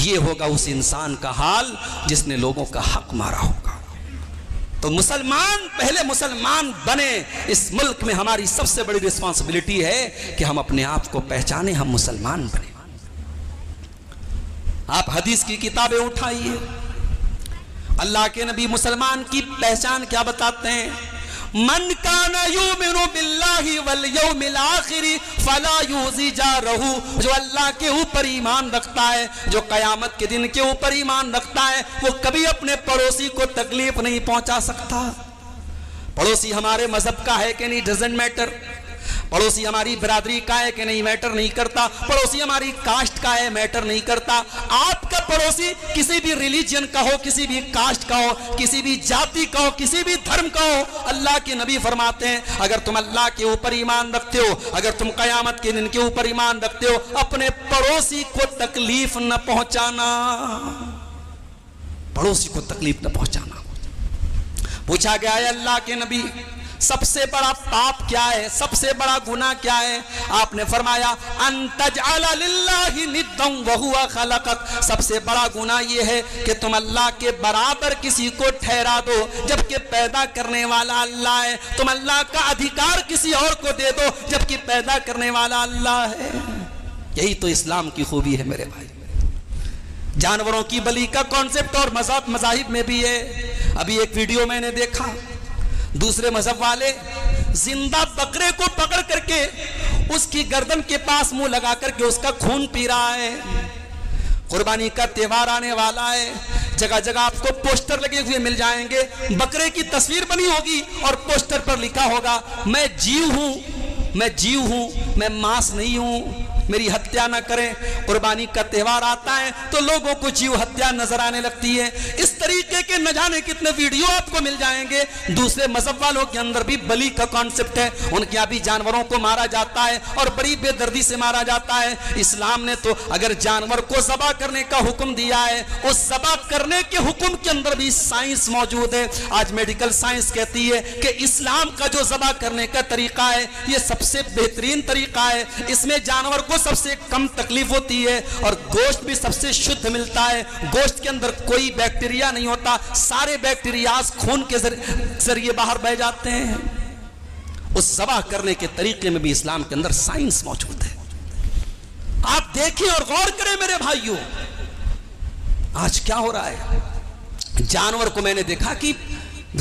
یہ ہوگا اس انسان کا حال جس نے لوگوں کا حق مارا ہوگا۔ تو مسلمان پہلے مسلمان بنے۔ اس ملک میں ہماری سب سے بڑی ریسپانسبلٹی ہے کہ ہم اپنے آپ کو پہچانیں، ہم مسلمان بنے۔ آپ حدیث کی کتابیں اٹھائیے، اللہ کے نبی مسلمان کی پہچان کیا بتاتے ہیں؟ من کان یؤمن باللہ والیوم الآخر فلا یؤذی جارہ، جو اللہ کے اوپر ایمان رکھتا ہے، جو قیامت کے دن کے اوپر ایمان رکھتا ہے، وہ کبھی اپنے پڑوسی کو تکلیف نہیں پہنچا سکتا۔ پڑوسی ہمارے مذہب کا ہے کہ نہیں، ڈزنٹ میٹر۔ پڑوسی ہماری برادری کا ہے کہ نہیں، میٹر نہیں کرتا۔ پڑوسی ہماری کاسٹ کا ہے، میٹر نہیں کرتا۔ آپ کا پڑوسی کسی بھی ریلیجن کا ہو، کسی بھی کاسٹ کا ہو، کسی بھی جاتی کا ہو، کسی بھی دھرم کا ہو، اللہ کے نبی فرماتے ہیں اگر تم اللہ کے اوپر ایمان رکھتے ہو، اگر تم قیامت کے دن کے اوپر ایمان رکھتے ہو، اپنے پڑوسی کو تکلیف نہ پہنچانا، پڑوسی کو تکلیف نہ پہنچانا۔ پوچھا گیا ہے اللہ کے نبی سب سے بڑا پاپ کیا ہے، سب سے بڑا گناہ کیا ہے؟ آپ نے فرمایا ان تجعل للہ ندا وہو خلقک، سب سے بڑا گناہ یہ ہے کہ تم اللہ کے برابر کسی کو ٹھہرا دو جبکہ پیدا کرنے والا اللہ ہے، تم اللہ کا ادھیکار کسی اور کو دے دو جبکہ پیدا کرنے والا اللہ ہے۔ یہی تو اسلام کی خوبی ہے میرے بھائی۔ جانوروں کی بلی کا کانسیپٹ اور مذاہب میں بھی ہے۔ ابھی ایک ویڈیو میں نے دیکھا، دوسرے مذہب والے زندہ بکرے کو پکڑ کر کے اس کی گردن کے پاس منہ لگا کر کے اس کا خون پی رہا ہے۔ قربانی کا تہوار آنے والا ہے، جگہ جگہ آپ کو پوسٹر لگے ہوئے مل جائیں گے، بکرے کی تصویر بنی ہوگی اور پوسٹر پر لکھا ہوگا میں جیو ہوں، میں جیو ہوں، میں ماس نہیں ہوں، میری ہتیا نہ کریں۔ قربانی کا تہوار آتا ہے تو لوگوں کو جیو ہتیا نظر آنے لگتی ہے۔ اس طریقے کے نہ جانے کتنے ویڈیو آپ کو مل جائیں گے۔ دوسرے مذہب والوں کے اندر بھی بلی کا کانسیپٹ ہے، ان کے یہاں بھی جانوروں کو مارا جاتا ہے اور بڑی بے دردی سے مارا جاتا ہے۔ اسلام نے تو اگر جانور کو ذبح کرنے کا حکم دیا ہے، اس ذبح کرنے کے حکم کے اندر بھی سائنس موجود ہے۔ آج میڈیکل سائنس کہتی ہے کہ اسلام کا جو ذبح کرنے کا طریقہ ہے یہ سب سے بہترین طریقہ ہے، اس میں جانور کو سب سے کم تکلیف ہوتی ہے اور گوشت بھی سب سے شدھ ملتا ہے۔ گوشت کے اندر کوئی بیکٹیریا نہیں ہوتا، سارے بیکٹیریاز خون کے ذریعے باہر بہ جاتے ہیں۔ اس ذبح کرنے کے طریقے میں بھی اسلام کے اندر سائنس موجود ہے۔ آپ دیکھیں اور غور کریں میرے بھائیوں، آج کیا ہو رہا ہے؟ جانور کو میں نے دیکھا کہ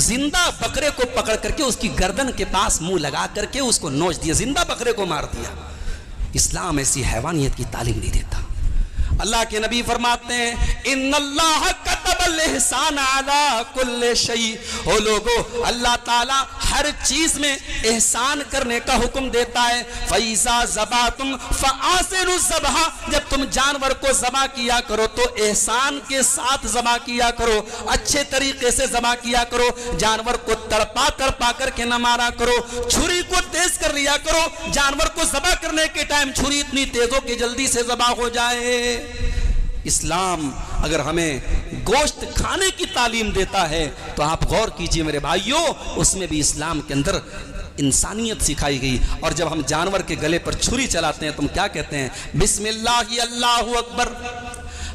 زندہ بکرے کو پکڑ کر کے اس کی گردن کے پاس منہ لگا کر کے اس کو نوچ دیا، زندہ بکرے کو مار دیا۔ اسلام ایسی حیوانیت کی تعلیم نہیں دیتا۔ اللہ کے نبی فرماتے ہیں ان اللہ کتب الاحسان علی کل شیء، او لوگو اللہ تعالی ہر چیز میں احسان کرنے کا حکم دیتا ہے۔ فَإِذَا ذَبَحْتُمْ فَأَحْسِنُوا الذَّبْحَ، جب تم جانور کو ذبح کیا کرو تو احسان کے ساتھ ذبح کیا کرو، اچھے طریقے سے ذبح کیا کرو، جانور کو تڑپا تڑپا کر کے نہ مارا کرو، چھری کو تیز کر لیا کرو، جانور کو ذبح کرنے کے ٹائم چھری اتنی تیز ہو کہ جلدی سے ذبح ہو جائے۔ اسلام اگر ہمیں گوشت کھانے کی تعلیم دیتا ہے تو آپ غور کیجئے میرے بھائیوں، اس میں بھی اسلام کے اندر انسانیت سکھائی گئی۔ اور جب ہم جانور کے گلے پر چھری چلاتے ہیں تو ہم کیا کہتے ہیں؟ بسم اللہ اللہ اکبر۔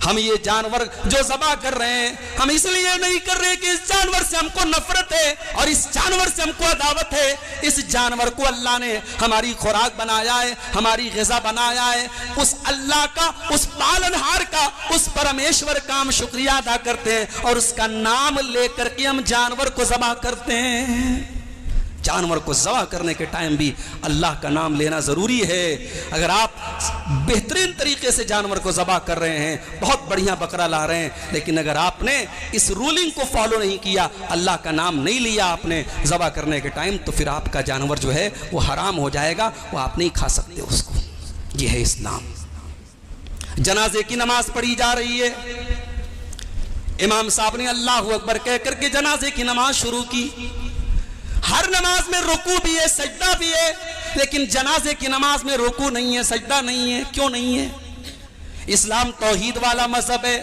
ہم یہ جانور جو ذبح کر رہے ہیں ہم اس لیے نہیں کر رہے کہ اس جانور سے ہم کو نفرت ہے اور اس جانور سے ہم کو عداوت ہے۔ اس جانور کو اللہ نے ہماری خوراک بنایا ہے، ہماری غذا بنایا ہے، اس اللہ کا، اس پالنہار کا، اس پرمیشور کا ہم شکریہ ادا کرتے ہیں اور اس کا نام لے کر کے ہم جانور کو ذبح کرتے ہیں۔ جانور کو ذبح کرنے کے ٹائم بھی اللہ کا نام لینا ضروری ہے۔ اگر آپ بہترین طریقے سے جانور کو ذبح کر رہے ہیں، بہت بڑھیا بکرا لا رہے ہیں، لیکن اگر آپ نے اس رولنگ کو فالو نہیں کیا، اللہ کا نام نہیں لیا آپ نے ذبح کرنے کے ٹائم، تو پھر آپ کا جانور جو ہے وہ حرام ہو جائے گا، وہ آپ نہیں کھا سکتے اس کو۔ یہ ہے اسلام۔ جنازے کی نماز پڑھی جا رہی ہے، امام صاحب نے اللہ اکبر کہہ کر کے جنازے کی نماز شروع کی۔ ہر نماز میں رکوع بھی ہے، سجدہ بھی ہے، لیکن جنازے کی نماز میں رکوع نہیں ہے، سجدہ نہیں ہے۔ کیوں نہیں ہے؟ اسلام توحید والا مذہب ہے،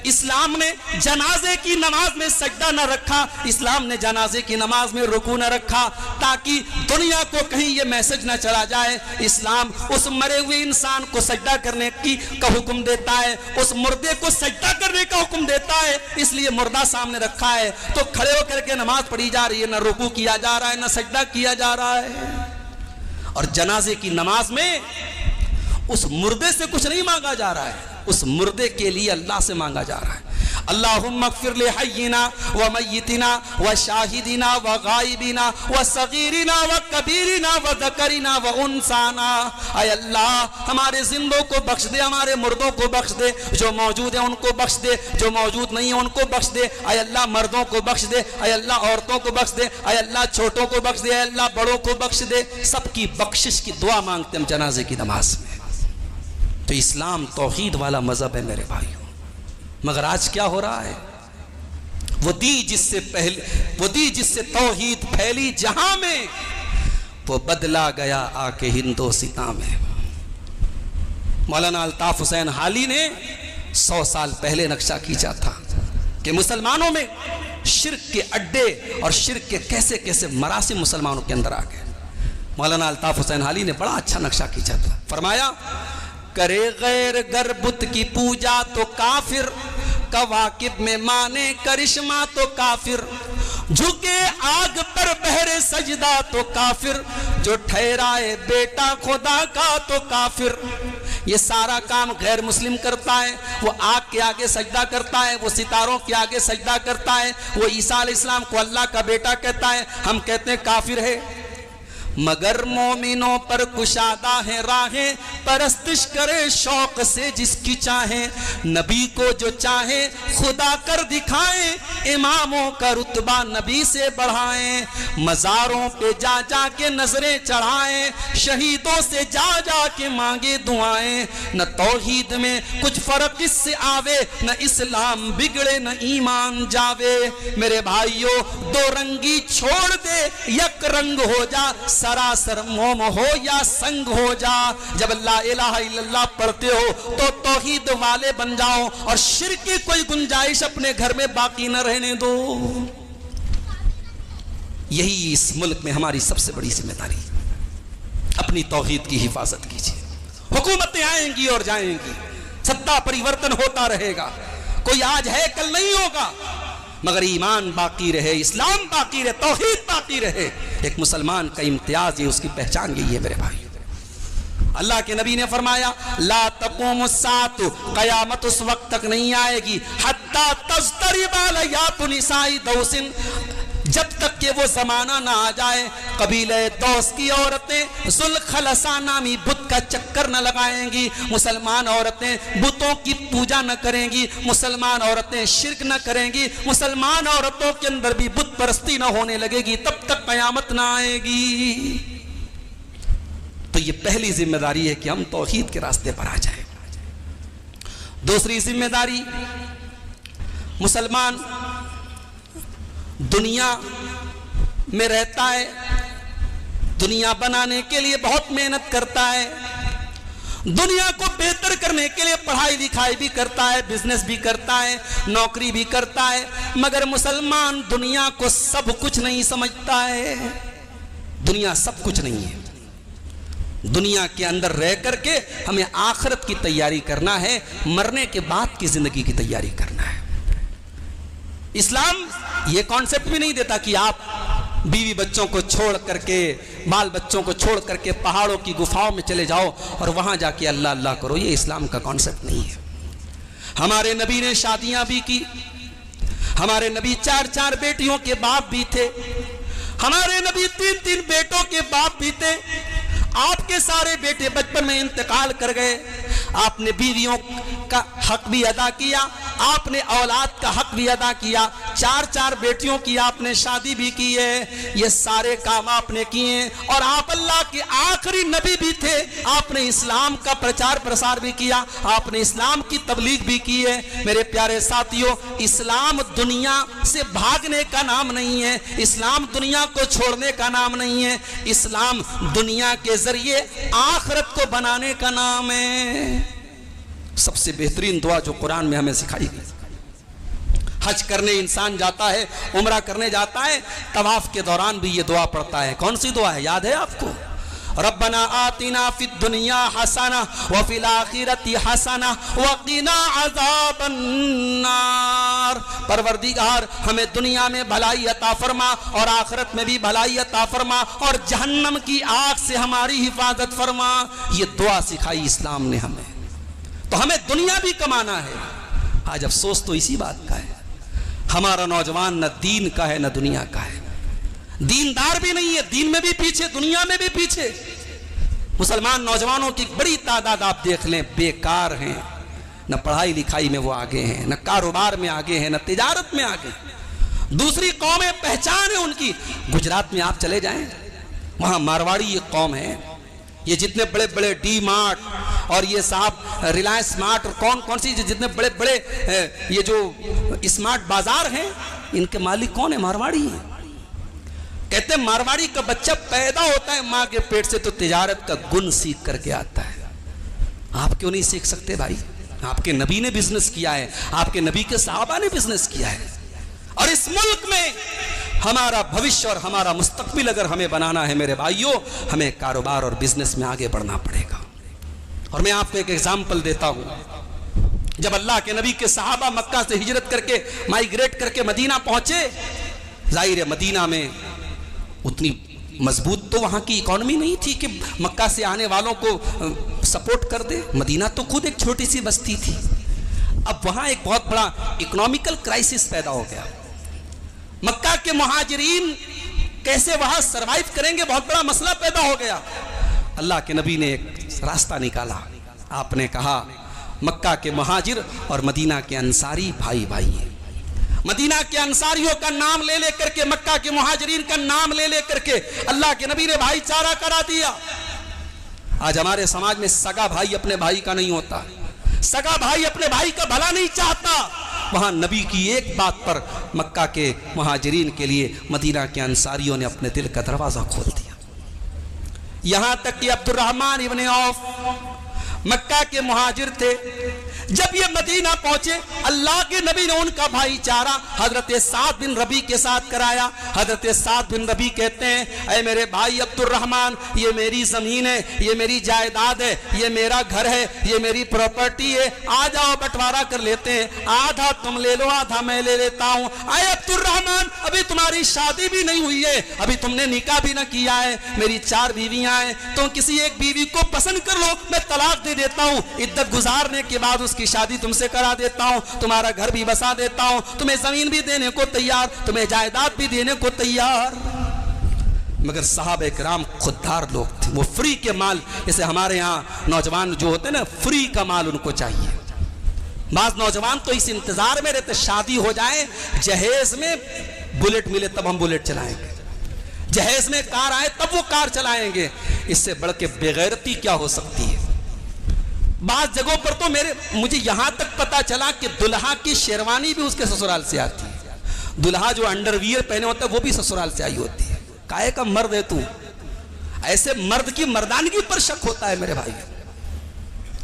اسلام نے جنازے کی نماز میں سجدہ نہ رکھا، اسلام نے جنازے کی نماز میں رکوع نہ رکھا تاکہ دنیا کو کہیں یہ میسج نہ چلا جائے اسلام اس مرے ہوئے انسان کو سجدہ کرنے کا حکم دیتا ہے، اس مردے کو سجدہ کرنے کا حکم دیتا ہے، اس لیے مردہ سامنے رکھا ہے تو کھڑے ہو کر کے نماز پڑھی جا رہی ہے، نہ رکوع کیا جا رہا ہے نہ سجدہ کیا جا رہا ہے۔ اور جنازے کی نماز میں اس مردے سے کچھ نہیں مانگا جا رہا ہے، اس مردے کے لیے اللہ سے مانگا جا رہا ہے۔ اللہم اغفر لحینا ومیتنا وشاہدنا وغائبنا وصغیرنا وکبیرنا وذکرنا وانسانا، اے اللہ ہمارے زندوں کو بخش دے، ہمارے مردوں کو بخش دے، جو موجود ہیں ان کو بخش دے، جو موجود نہیں ہیں ان کو بخش دے، اے اللہ مردوں کو بخش دے، اے اللہ عورتوں کو بخش دے، اے اللہ چھوٹوں کو بخش دے، اے اللہ بڑوں کو بخش دے۔ سب کی بخشش کی دعا مانگتے ہم جنازے کی نماز میں۔ تو اسلام توحید والا مذہب ہے میرے بھائیوں، مگر آج کیا ہو رہا ہے؟ وہ دی جس سے توحید پھیلی جہاں میں، وہ بدلا گیا آ کے ہندوستاں میں۔ مولانا الطاف حسین حالی نے 100 سال پہلے نقشہ کھینچا تھا کہ مسلمانوں میں شرک کے اڈے اور شرک کے کیسے کیسے مراسم مسلمانوں کے اندر آ گئے۔ مولانا الطاف حسین حالی نے بڑا اچھا نقشہ کھینچا تھا، فرمایا کرے غیر گر بت کی پوجا تو کافر، کواکب میں مانے کرشمہ تو کافر، جھکے آگ پر بہرے سجدہ تو کافر، جو ٹھہرائے بیٹا خدا کا تو کافر۔ یہ سارا کام غیر مسلم کرتا ہے، وہ آگ کے آگے سجدہ کرتا ہے، وہ ستاروں کے آگے سجدہ کرتا ہے، وہ عیسیٰ علیہ السلام کو اللہ کا بیٹا کہتا ہے، ہم کہتے ہیں کافر ہے۔ مگر مومنوں پر کشادہ ہے راہیں، پرستش کرے شوق سے جس کی چاہیں، نبی کو جو چاہیں خدا کر دکھائیں، اماموں کا رتبہ نبی سے بڑھائیں، مزاروں پہ جا جا کے نظریں چڑھائیں، شہیدوں سے جا جا کے مانگے دعائیں، نہ توحید میں کچھ فرق اس سے آوے، نہ اسلام بگڑے نہ ایمان جاوے۔ میرے بھائیوں دو رنگی چھوڑ دے، یک رنگ ہو جا، سراسر موم ہو یا سنگ ہو جا۔ جب لا الہ الا اللہ پڑھتے ہو تو توحید والے بن جاؤ اور شرک کی کوئی گنجائش اپنے گھر میں باقی نہ رہنے دو۔ یہی اس ملک میں ہماری سب سے بڑی ذمہ داری، اپنی توحید کی حفاظت کیجیے۔ حکومتیں آئیں گی اور جائیں گی، ستا پریورتن ہوتا رہے گا، کوئی آج ہے کل نہیں ہوگا، مگر ایمان باقی رہے، اسلام باقی رہے، توحید باقی رہے۔ ایک مسلمان کا امتیاز یہ، اس کی پہچان یہی ہے میرے بھائی۔ اللہ کے نبی نے فرمایا لا تقوم الساعۃ، قیامت اس وقت تک نہیں آئے گی حتی تضطرب علیات نساء دوس، جب تک کہ وہ زمانہ نہ آ جائے قبیلہ دوس کی عورتیں ذوالخلصہ نامی بت کا چکر نہ لگائیں گی، مسلمان عورتیں بتوں کی پوجا نہ کریں گی، مسلمان عورتیں شرک نہ کریں گی، مسلمان عورتوں کے اندر بھی بت پرستی نہ ہونے لگے گی، تب تک قیامت نہ آئے گی۔ تو یہ پہلی ذمہ داری ہے کہ ہم توحید کے راستے پر آ جائیں۔ دوسری ذمہ داری، مسلمان دنیا میں رہتا ہے، دنیا بنانے کے لیے بہت محنت کرتا ہے، دنیا کو بہتر کرنے کے لیے پڑھائی لکھائی بھی کرتا ہے، بزنس بھی کرتا ہے، نوکری بھی کرتا ہے، مگر مسلمان دنیا کو سب کچھ نہیں سمجھتا ہے۔ دنیا سب کچھ نہیں ہے، دنیا کے اندر رہ کر کے ہمیں آخرت کی تیاری کرنا ہے، مرنے کے بعد کی زندگی کی تیاری کرنا ہے۔ اسلام یہ کانسیپٹ بھی نہیں دیتا کہ آپ بیوی بچوں کو چھوڑ کر کے، بال بچوں کو چھوڑ کر کے پہاڑوں کی گفاؤں میں چلے جاؤ اور وہاں جا کے اللہ اللہ کرو، یہ اسلام کا کانسیپٹ نہیں ہے۔ ہمارے نبی نے شادیاں بھی کی، ہمارے نبی 4 بیٹیوں کے باپ بھی تھے، ہمارے نبی 3 بیٹوں کے باپ بھی تھے۔ آپ کے سارے بیٹے بچپن میں انتقال کر گئے، آپ نے بیویوں کا حق بھی ادا کیا، آپ نے اولاد کا حق بھی ادا کیا، 4 بیٹیوں کی آپ نے شادی بھی کی ہے، یہ سارے کام آپ نے کیے، اور آپ اللہ کے آخری نبی بھی تھے، آپ نے اسلام کا پرچار پرسار بھی کیا، آپ نے اسلام کی تبلیغ بھی کی ہے۔ میرے پیارے ساتھیوں، اسلام دنیا سے بھاگنے کا نام نہیں ہے، اسلام دنیا کو چھوڑنے کا نام نہیں ہے، اسلام دنیا کے ذریعے آخرت کو بنانے کا نام ہے۔ سب سے بہترین دعا جو قرآن میں ہمیں سکھائی گئی، حج کرنے انسان جاتا ہے، عمرہ کرنے جاتا ہے، طواف کے دوران بھی یہ دعا پڑھتا ہے. کون سی دعا ہے؟ یاد ہے آپ کو؟ ربنا آتنا فی الدنیا حسنہ وفی الآخرۃ حسنہ وقنا عذاب النار. پروردگار ہمیں دنیا میں بھلائی عطا فرما اور آخرت میں بھی بھلائی عطا فرما اور جہنم کی آگ سے ہماری حفاظت فرما. یہ دعا سکھائی اسلام نے ہمیں. تو ہمیں دنیا بھی کمانا ہے. آج افسوس تو اسی بات کا ہے، ہمارا نوجوان نہ دین کا ہے نہ دنیا کا ہے. دیندار بھی نہیں ہے، دین میں بھی پیچھے، دنیا میں بھی پیچھے. مسلمان نوجوانوں کی بڑی تعداد آپ دیکھ لیں بیکار ہیں. نہ پڑھائی لکھائی میں وہ آگے ہیں، نہ کاروبار میں آگے ہیں، نہ تجارت میں آگے ہیں. دوسری قومیں پہچان ہے ان کی. گجرات میں آپ چلے جائیں، وہاں مارواڑی یہ قوم ہے. یہ جتنے بڑے بڑے ڈی مارٹ اور یہ صاحب ریلائنس مارٹ اور کون سی جتنے بڑے بڑے یہ جو اسمارٹ بازار ہیں، ان کے مالک کون ہیں؟ مارواڑی ہیں. کہتے ہیں مارواڑی کا بچہ پیدا ہوتا ہے ماں کے پیٹ سے تو تجارت کا گن سیکھ کر کے آتا ہے. آپ کیوں نہیں سیکھ سکتے بھائی؟ آپ کے نبی نے بزنس کیا ہے، آپ کے نبی کے صحابہ نے بزنس کیا ہے. اور اس ملک میں ہمارا بھوشیہ اور ہمارا مستقبل اگر ہمیں بنانا ہے میرے بھائیوں، ہمیں کاروبار اور بزنس میں آگے بڑھنا پڑے گا. اور میں آپ کو ایک ایگزامپل دیتا ہوں. جب اللہ کے نبی کے صحابہ مکہ سے ہجرت کر کے مائیگریٹ کر کے مدینہ پہنچے، ظاہر ہے مدینہ میں اتنی مضبوط تو وہاں کی اکانومی نہیں تھی کہ مکہ سے آنے والوں کو سپورٹ کر دے. مدینہ تو خود ایک چھوٹی سی بستی تھی. اب وہاں ایک بہت بڑا اکنامیکل کرائسس پیدا ہو گیا. مکہ کے مہاجرین کیسے وہاں سروائیو کریں گے، بہت بڑا مسئلہ پیدا ہو گیا. اللہ کے نبی نے ایک راستہ نکالا. آپ نے کہا مکہ کے مہاجر اور مدینہ کے انصاری بھائی بھائی ہیں. مدینہ کے انصاریوں کا نام لے لے کر کے، مکہ کے مہاجرین کا نام لے لے کر کے اللہ کے نبی نے بھائی چارہ کرا دیا. آج ہمارے سماج میں سگا بھائی اپنے بھائی کا نہیں ہوتا، سگا بھائی اپنے بھائی کا بھلا نہیں چاہتا. وہاں نبی کی ایک بات پر مکہ کے مہاجرین کے لیے مدینہ کے انصاریوں نے اپنے دل کا دروازہ کھول دیا. یہاں تک کہ عبد الرحمن ابن عوف مکہ کے مہاجر تھے. جب یہ مدینہ پہنچے اللہ کے نبی نے ان کا بھائی چارہ حضرت سعد بن ربیع کے ساتھ کرایا. حضرت سعد بن ربیع کہتے ہیں اے میرے بھائی عبد الرحمن، یہ میری زمین ہے، یہ میری جائیداد ہے، یہ میرا گھر ہے، یہ میری پراپرٹی ہے. آ جاؤ بٹوارا کر لیتے ہیں، آدھا تم لے لو آدھا میں لے لیتا ہوں. اے عبد الرحمن، ابھی تمہاری شادی بھی نہیں ہوئی ہے، ابھی تم نے نکاح بھی نہ کیا ہے. میری 4 بیویاں ہیں، تم کسی ایک بیوی کو پسند کر لو، میں طلاق دے دیتا ہوں. عدت گزارنے کے بعد اس کی شادی تم سے کرا دیتا ہوں، تمہارا گھر بھی بسا دیتا ہوں، تمہیں زمین بھی دینے کو تیار، تمہیں جائیداد بھی دینے کو تیار. مگر صحابہ کرام خوددار لوگ تھے. وہ فری کے مال، جیسے ہمارے ہاں نوجوان جو ہوتے ہیں نا، فری کا مال ان کو چاہیے. بعض نوجوان تو اس انتظار میں رہتے شادی ہو جائے، جہیز میں بلیٹ ملے تب ہم بلیٹ چلائیں گے، جہیز میں کار آئے تب وہ کار چلائیں گے. اس سے بڑھ کے بےغیرتی کیا ہو سکتی ہے؟ بعض جگہوں پر تو مجھے یہاں تک پتا چلا کہ دلہا کی شیروانی بھی اس کے سسرال سے آتی ہے. دلہا جو انڈر ویئر پہنے ہوتا ہے وہ بھی سسرال سے آئی ہوتی ہے. کائے کا مرد ہے تو؟ ایسے مرد کی مردانگی پر شک ہوتا ہے میرے بھائی.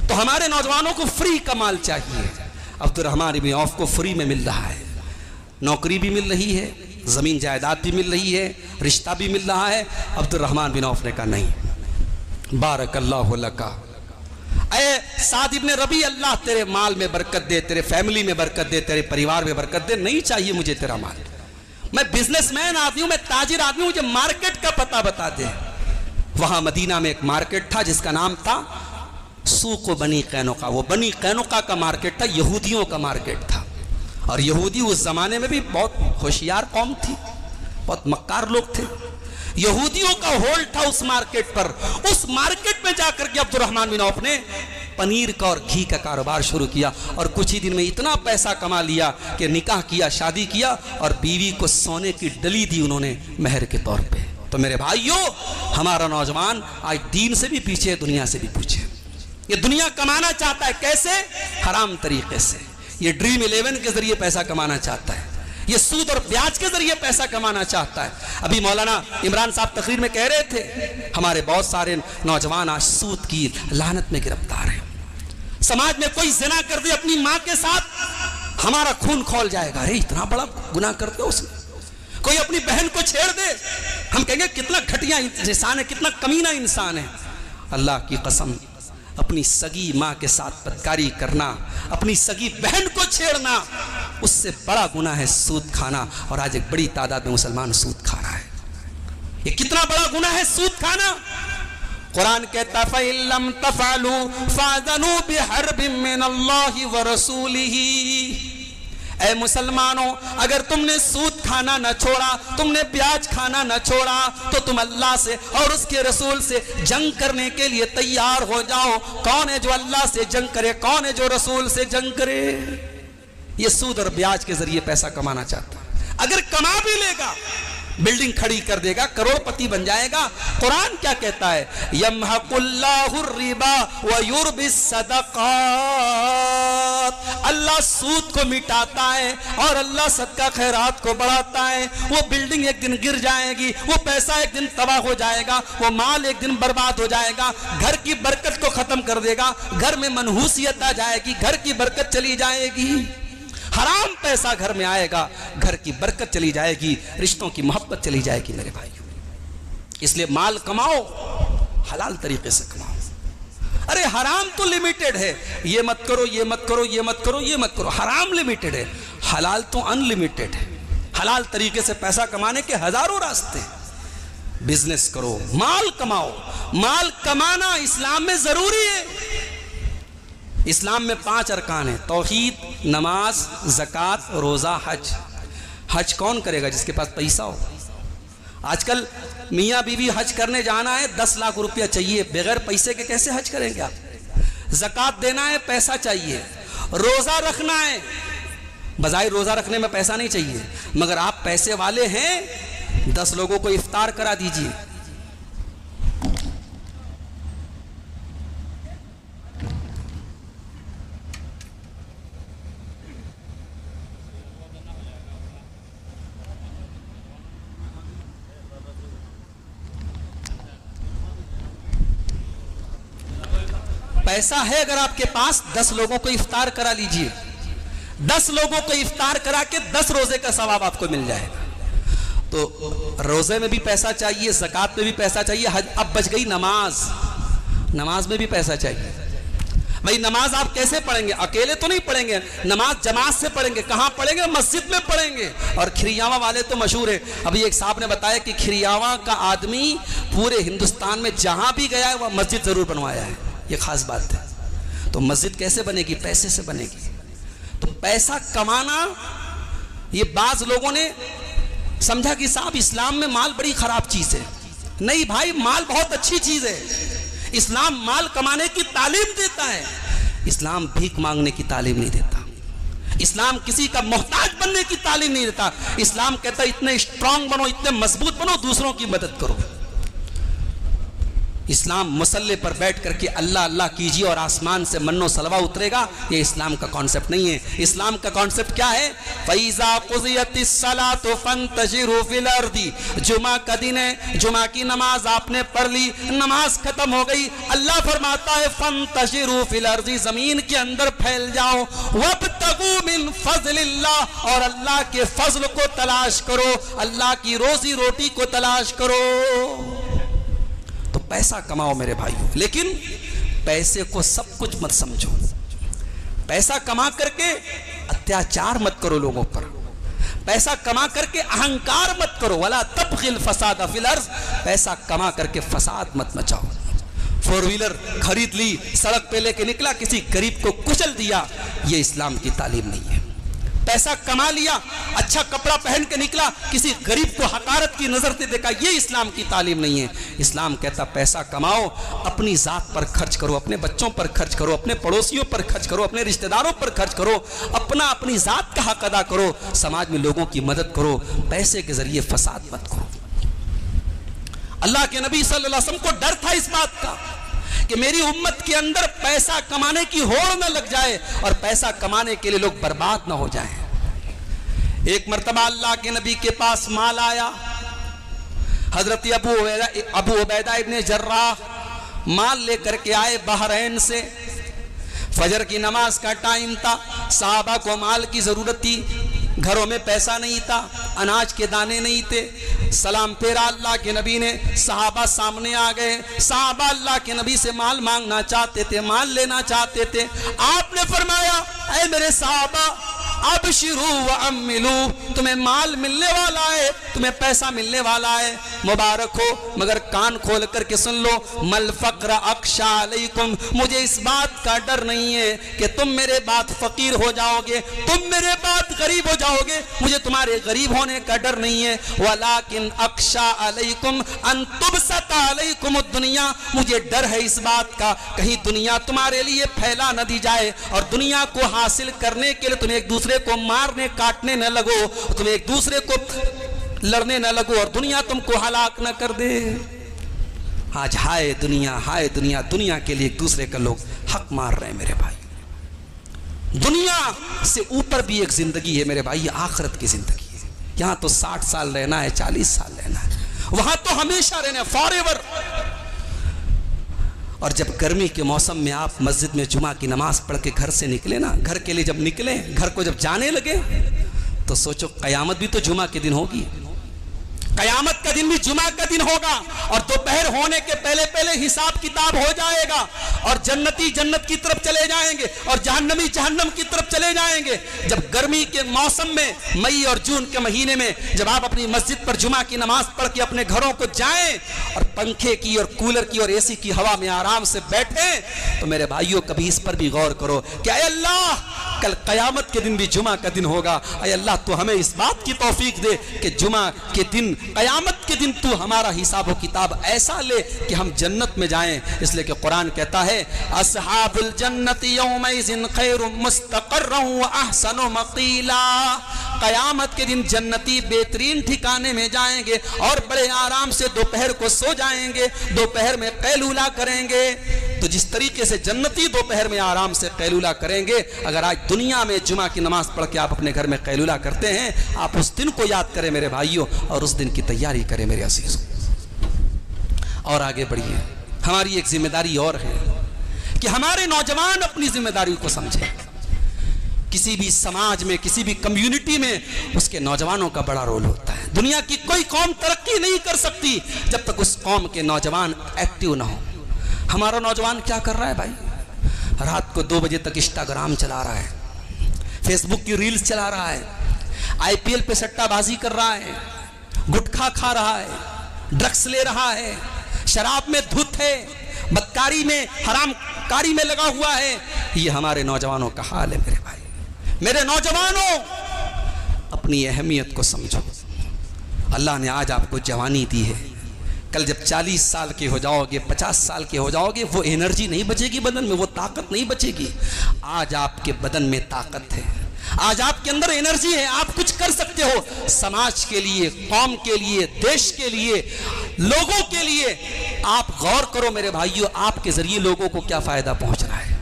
تو ہمارے نوجوانوں کو فری کا مال چاہیے. عبد الرحمن بن عوف کو فری میں مل رہا ہے، نوکری بھی مل رہی ہے، زمین جائیداد بھی مل رہی ہے، رشتہ بھی مل رہا ہے. عبد الرحمن بن عوف نے کہا نہیں، بارک اللہ لکا، اے سعد ابن ربیع، اللہ تیرے مال میں برکت دے، تیرے فیملی میں برکت دے، تیرے پریوار میں برکت دے. نہیں چاہیے مجھے تیرا مال، میں بزنس مین آدمی ہوں، میں تاجر آدمی ہوں، مجھے مارکیٹ کا پتہ بتا دے. وہاں مدینہ میں ایک مارکیٹ تھا جس کا نام تھا سوق و بنی قینقاع. وہ بنی قینقاع کا مارکیٹ تھا، یہودیوں کا مارکیٹ تھا. اور یہودی اس زمانے میں بھی بہت ہوشیار قوم تھی، بہت مکار لوگ تھے. یہودیوں کا ہولڈ تھا اس مارکیٹ پر. اس مارکیٹ میں جا کر کے عبد الرحمن بن عوف نے پنیر کا اور گھی کا کاروبار شروع کیا اور کچھ ہی دن میں اتنا پیسہ کما لیا کہ نکاح کیا، شادی کیا اور بیوی کو سونے کی ڈلی دی انہوں نے مہر کے طور پہ. تو میرے بھائیوں، ہمارا نوجوان آج دین سے بھی پیچھے، دنیا سے بھی پیچھے. یہ دنیا کمانا چاہتا ہے، کیسے؟ حرام طریقے سے. یہ ڈریم 11 کے ذریعے پیسہ کمانا چاہتا ہے، یہ سود اور بیاج کے ذریعے پیسہ کمانا چاہتا ہے. ابھی مولانا عمران صاحب تقریر میں کہہ رہے تھے ہمارے بہت سارے نوجوان آج سود کی لعنت میں گرفتار ہیں. سماج میں کوئی زنا کر دے اپنی ماں کے ساتھ، ہمارا خون کھول جائے گا. ارے اتنا بڑا گناہ کرتے ہو اس نے. کوئی اپنی بہن کو چھیڑ دے, ہم کہیں گے کتنا گھٹیا انسان ہے, کتنا کمینہ انسان ہے. اللہ کی قسم, اپنی سگی ماں کے ساتھ بدکاری کرنا, اپنی سگی بہن کو چھیڑنا, اس سے بڑا گناہ ہے سود کھانا. اور آج ایک بڑی تعداد میں مسلمان سود کھا رہا ہے. یہ کتنا بڑا گناہ ہے سود کھانا. قرآن کہتا فَإِن لَّمْ تَفْعَلُوا فَأْذَنُوا بِحَرْبٍ مِّنَ اللَّهِ وَرَسُولِهِ. اے مسلمانوں, اگر تم نے سود کھانا نہ چھوڑا, تم نے بیاج کھانا نہ چھوڑا, تو تم اللہ سے اور اس کے رسول سے جنگ کرنے کے لیے تیار ہو جاؤ. کون ہے جو اللہ سے جنگ کرے؟ کون ہے جو رسول سے جنگ کرے؟ یہ سود اور بیاج کے ذریعے پیسہ کمانا چاہتا ہے. اگر کما بھی لے گا, بلڈنگ کھڑی کر دے گا, کروڑ پتی بن جائے گا. قرآن کیا کہتا ہے؟ یمحق اللہ الربا ویربی الصدقات. اللہ سود کو مٹاتا ہے اور اللہ صدقہ خیرات کو بڑھاتا ہے. وہ بلڈنگ ایک دن گر جائے گی, وہ پیسہ ایک دن تباہ ہو جائے گا, وہ مال ایک دن برباد ہو جائے گا, گھر کی برکت کو ختم کر دے گا, گھر میں منحوسیت آ جائے گی, گھر کی برکت چلی جائے گی. حرام پیسہ گھر میں آئے گا, گھر کی برکت چلی جائے گی, رشتوں کی محبت چلی جائے گی. میرے بھائیو, اس لیے مال کماؤ, حلال طریقے سے کماؤ. ارے حرام تو لیمیٹڈ ہے, یہ مت کرو, یہ مت کرو, یہ مت کرو, یہ مت کرو. حرام لیمیٹڈ ہے, حلال تو ان لیمیٹڈ ہے. حلال طریقے سے پیسہ کمانے کے ہزاروں راستے. بزنس کرو, مال کماؤ. مال کمانا اسلام میں ضروری ہے. اسلام میں 5 ارکان ہیں: توحید, نماز, زکوٰۃ, روزہ, حج. حج کون کرے گا؟ جس کے پاس پیسہ ہو. آج کل میاں بیوی حج کرنے جانا ہے, 10 لاکھ روپیہ چاہیے. بغیر پیسے کے کیسے حج کریں گے آپ؟ زکوٰۃ دینا ہے, پیسہ چاہیے. روزہ رکھنا ہے, بظاہر روزہ رکھنے میں پیسہ نہیں چاہیے, مگر آپ پیسے والے ہیں, 10 لوگوں کو افطار کرا دیجئے. پیسہ ہے اگر آپ کے پاس, 10 لوگوں کو افطار کرا لیجئے. 10 لوگوں کو افطار کرا کے 10 روزے کا ثواب آپ کو مل جائے گا. تو روزے میں بھی پیسہ چاہیے, زکوٰۃ میں بھی پیسہ چاہیے. اب بچ گئی نماز. نماز میں بھی پیسہ چاہیے. بھائی نماز آپ کیسے پڑھیں گے؟ اکیلے تو نہیں پڑھیں گے, نماز جماعت سے پڑھیں گے. کہاں پڑھیں گے؟ مسجد میں پڑھیں گے. اور کھریاواں والے تو مشہور ہے. ابھی ایک صاحب نے بتایا کہ کھریاواں کا آدمی پورے ہندوستان میں جہاں بھی گیا ہے وہ مسجد ضرور بنوایا ہے. یہ خاص بات ہے. تو مسجد کیسے بنے گی؟ پیسے سے بنے گی. تو پیسہ کمانا, یہ بعض لوگوں نے سمجھا کہ صاحب اسلام میں مال بڑی خراب چیز ہے. نہیں بھائی, مال بہت اچھی چیز ہے. اسلام مال کمانے کی تعلیم دیتا ہے. اسلام بھیک مانگنے کی تعلیم نہیں دیتا. اسلام کسی کا محتاج بننے کی تعلیم نہیں دیتا. اسلام کہتا ہے اتنے اسٹرانگ بنو, اتنے مضبوط بنو, دوسروں کی مدد کرو. اسلام مصلی پر بیٹھ کر کے اللہ اللہ کیجیے اور آسمان سے من و سلوہ اترے گا, یہ اسلام کا کانسیپٹ نہیں ہے. اسلام کا کانسیپٹ کیا ہے؟ فَإِذَا قُضِيَتِ الصَّلَاةُ فَانْتَشِرُوا فِي الْأَرْضِ. جمعہ کا دن ہے, جمعہ کی نماز آپ نے پڑھ لی, نماز ختم ہو گئی. اللہ فرماتا ہے فَانْتَشِرُوا فِي الْأَرْضِ, زمین کے اندر پھیل جاؤ. وَابْتَغُوا مِنْ فَضْلِ اللَّهِ, اور اللہ کے فضل کو تلاش کرو, اللہ کی روزی روٹی کو تلاش کرو. تو پیسہ کماؤ میرے بھائیو, لیکن پیسے کو سب کچھ مت سمجھو. پیسہ کما کر کے اتیاچار مت کرو لوگوں پر. پیسہ کما کر کے اہنکار مت کرو. وَلَا تَبْغِ الْفَسَادَ فِي الْأَرْضِ, پیسہ کما کر کے فساد مت مچاؤ. 4 ویلر خرید لی, سڑک پہ لے کے نکلا, کسی غریب کو کچل دیا, یہ اسلام کی تعلیم نہیں ہے. پیسہ کما لیا, اچھا کپڑا پہن کے نکلا, کسی غریب کو حقارت کی نظر سے دیکھا, یہ اسلام کی تعلیم نہیں ہے. اسلام کہتا پیسہ کماؤ, اپنی ذات پر خرچ کرو, اپنے بچوں پر خرچ کرو, اپنے پڑوسیوں پر خرچ کرو, اپنے رشتہ داروں پر خرچ کرو, اپنی ذات کا حق ادا کرو, سماج میں لوگوں کی مدد کرو. پیسے کے ذریعے فساد مت کرو. اللہ کے نبی صلی اللہ علیہ وسلم کو ڈر تھا اس بات کا کہ میری امت کے اندر پیسہ کمانے کی ہوڑ نہ لگ جائے اور پیسہ کمانے کے لیے لوگ برباد نہ ہو جائیں. ایک مرتبہ اللہ کے نبی کے پاس مال آیا. حضرت ابو عبیدہ ابن جراح مال لے کر کے آئے بحرین سے. فجر کی نماز کا ٹائم تھا، صحابہ کو مال کی ضرورت تھی، گھروں میں پیسہ نہیں تھا، اناج کے دانے نہیں تھے۔ سلام پھیرا اللہ کے نبی نے، صحابہ سامنے آ گئے، صحابہ اللہ کے نبی سے مال مانگنا چاہتے تھے، مال لینا چاہتے تھے۔ آپ نے فرمایا اے میرے صحابہ ابشروا واملوا، تمہیں مال ملنے والا ہے، تمہیں پیسہ ملنے والا ہے، مبارک ہو، مگر کان کھول کر کے سن لو، مل فقر اخشى علیکم، مجھے اس بات کا ڈر نہیں ہے کہ تم میرے بعد فقیر ہو جاؤ گے، تم میرے بعد غریب ہو جاؤ گے، مجھے تمہارے غریب ہونے کا ڈر نہیں ہے، ولکن اخشى علیکم ان تبسط علیکم الدنیا، مجھے ڈر ہے اس بات کا کہیں دنیا تمہارے لیے پھیلا نہ دی جائے اور دنیا کو حاصل کرنے کے لیے تم ایک دوسرے کو مارنے کاٹنے نہ لگو، تم ایک دوسرے کو لڑنے نہ لگو اور دنیا تم کو ہلاک نہ کر دے۔ آج ہائے دنیا، ہائے دنیا، دنیا کے لیے ایک دوسرے کا لوگ حق مار رہے ہیں میرے بھائی۔ دنیا سے اوپر بھی ایک زندگی ہے میرے بھائی، آخرت کی زندگی ہے۔ یہاں تو 60 سال رہنا ہے، 40 سال رہنا ہے، وہاں تو ہمیشہ رہنا ہے، فار ایور۔ اور جب گرمی کے موسم میں آپ مسجد میں جمعہ کی نماز پڑھ کے گھر سے نکلے نا، گھر کے لیے جب نکلے، گھر کو جب جانے لگے تو سوچو قیامت بھی تو جمعہ کے دن ہوگی، قیامت کا دن بھی جمعہ کا دن ہوگا، اور دوپہر ہونے کے پہلے پہلے حساب کتاب ہو جائے گا، اور جنتی جنت کی طرف چلے جائیں گے اور جہنمی جہنم کی طرف چلے جائیں گے۔ جب گرمی کے موسم میں مئی اور جون کے مہینے میں جب آپ اپنی مسجد پر جمعہ کی نماز پڑھ کے اپنے گھروں کو جائیں اور پنکھے کی اور کولر کی اور اے سی کی ہوا میں آرام سے بیٹھیں، تو میرے بھائیوں کبھی اس پر بھی غور کرو کہ اے اللہ کل قیامت کے دن بھی جمعہ کا دن ہوگا، اے اللہ تو ہمیں اس بات کی توفیق دے کہ جمعہ کے دن، قیامت کے دن تو ہمارا حساب و کتاب ایسا لے کہ ہم جنت میں جائیں۔ اس لیے کہ قرآن کہتا ہے اصحاب الجنت یومئذ خیر مستقرا واحسن مقیلا، قیامت کے دن جنتی بہترین ٹھکانے میں جائیں گے اور بڑے آرام سے دوپہر کو سو جائیں گے، دوپہر میں قیلولہ کریں گے۔ تو جس طریقے سے جنتی دوپہر میں آرام سے قیلولہ کریں گے، اگر آج دنیا میں جمعہ کی نماز پڑھ کے آپ اپنے گھر میں قیلولہ کرتے ہیں، آپ اس دن کو یاد کریں میرے بھائیوں اور اس دن کی تیاری کریں میرے عزیزوں۔ اور آگے بڑھیے، ہماری ایک ذمہ داری اور ہے کہ ہمارے نوجوان اپنی ذمہ داری کو سمجھیں۔ کسی بھی سماج میں، کسی بھی کمیونٹی میں اس کے نوجوانوں کا بڑا رول ہوتا ہے۔ دنیا کی کوئی قوم ترقی نہیں کر سکتی جب تک اس قوم کے نوجوان ایکٹیو نہ ہو۔ ہمارا نوجوان کیا کر رہا ہے بھائی؟ رات کو 2 بجے تک انسٹاگرام چلا رہا ہے، فیس بک کی ریلز چلا رہا ہے، آئی پی ایل پہ سٹہ بازی کر رہا ہے، گٹکھا کھا رہا ہے، ڈرگس لے رہا ہے، شراب میں دھت ہے، بدکاری میں، حرام کاری میں لگا ہوا ہے۔ یہ ہمارے نوجوانوں کا حال ہے میرے بھائی۔ میرے نوجوانوں اپنی اہمیت کو سمجھو۔ اللہ نے آج آپ کو جوانی دی ہے، کل جب 40 سال کے ہو جاؤ گے، 50 سال کے ہو جاؤ گے، وہ انرجی نہیں بچے گی بدن میں، وہ طاقت نہیں بچے گی۔ آج آپ کے بدن میں طاقت ہے، آج آپ کے اندر انرجی ہے، آپ کچھ کر سکتے ہو سماج کے لیے، قوم کے لیے، دیش کے لیے، لوگوں کے لیے۔ آپ غور کرو میرے بھائیو، آپ کے ذریعے لوگوں کو کیا فائدہ پہنچ رہا ہے۔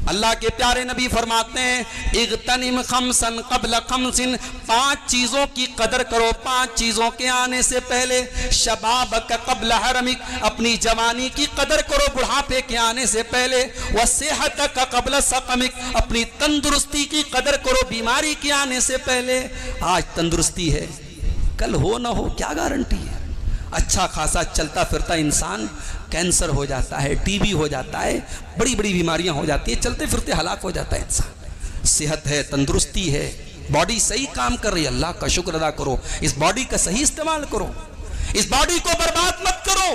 اللہ کے پیارے نبی فرماتے ہیں اغتنم خمسا قبل خمس، 5 چیزوں کی قدر کرو 5 چیزوں کے آنے سے پہلے۔ شبابک قبل حرمک، اپنی جوانی کی قدر کرو بڑھاپے کے آنے سے پہلے۔ وصحتک قبل سقمک، اپنی تندرستی کی قدر کرو بیماری کے آنے سے پہلے۔ آج تندرستی ہے، کل ہو نہ ہو کیا گارنٹی ہے؟ اچھا خاصا چلتا پھرتا انسان کینسر ہو جاتا ہے، ٹی بی ہو جاتا ہے، بڑی بڑی بیماریاں ہو جاتی ہیں، چلتے پھرتے ہلاک ہو جاتا ہے انسان۔ صحت ہے، تندرستی ہے، باڈی صحیح کام کر رہی ہے، اللہ کا شکر ادا کرو، اس باڈی کا صحیح استعمال کرو، اس باڈی کو برباد مت کرو۔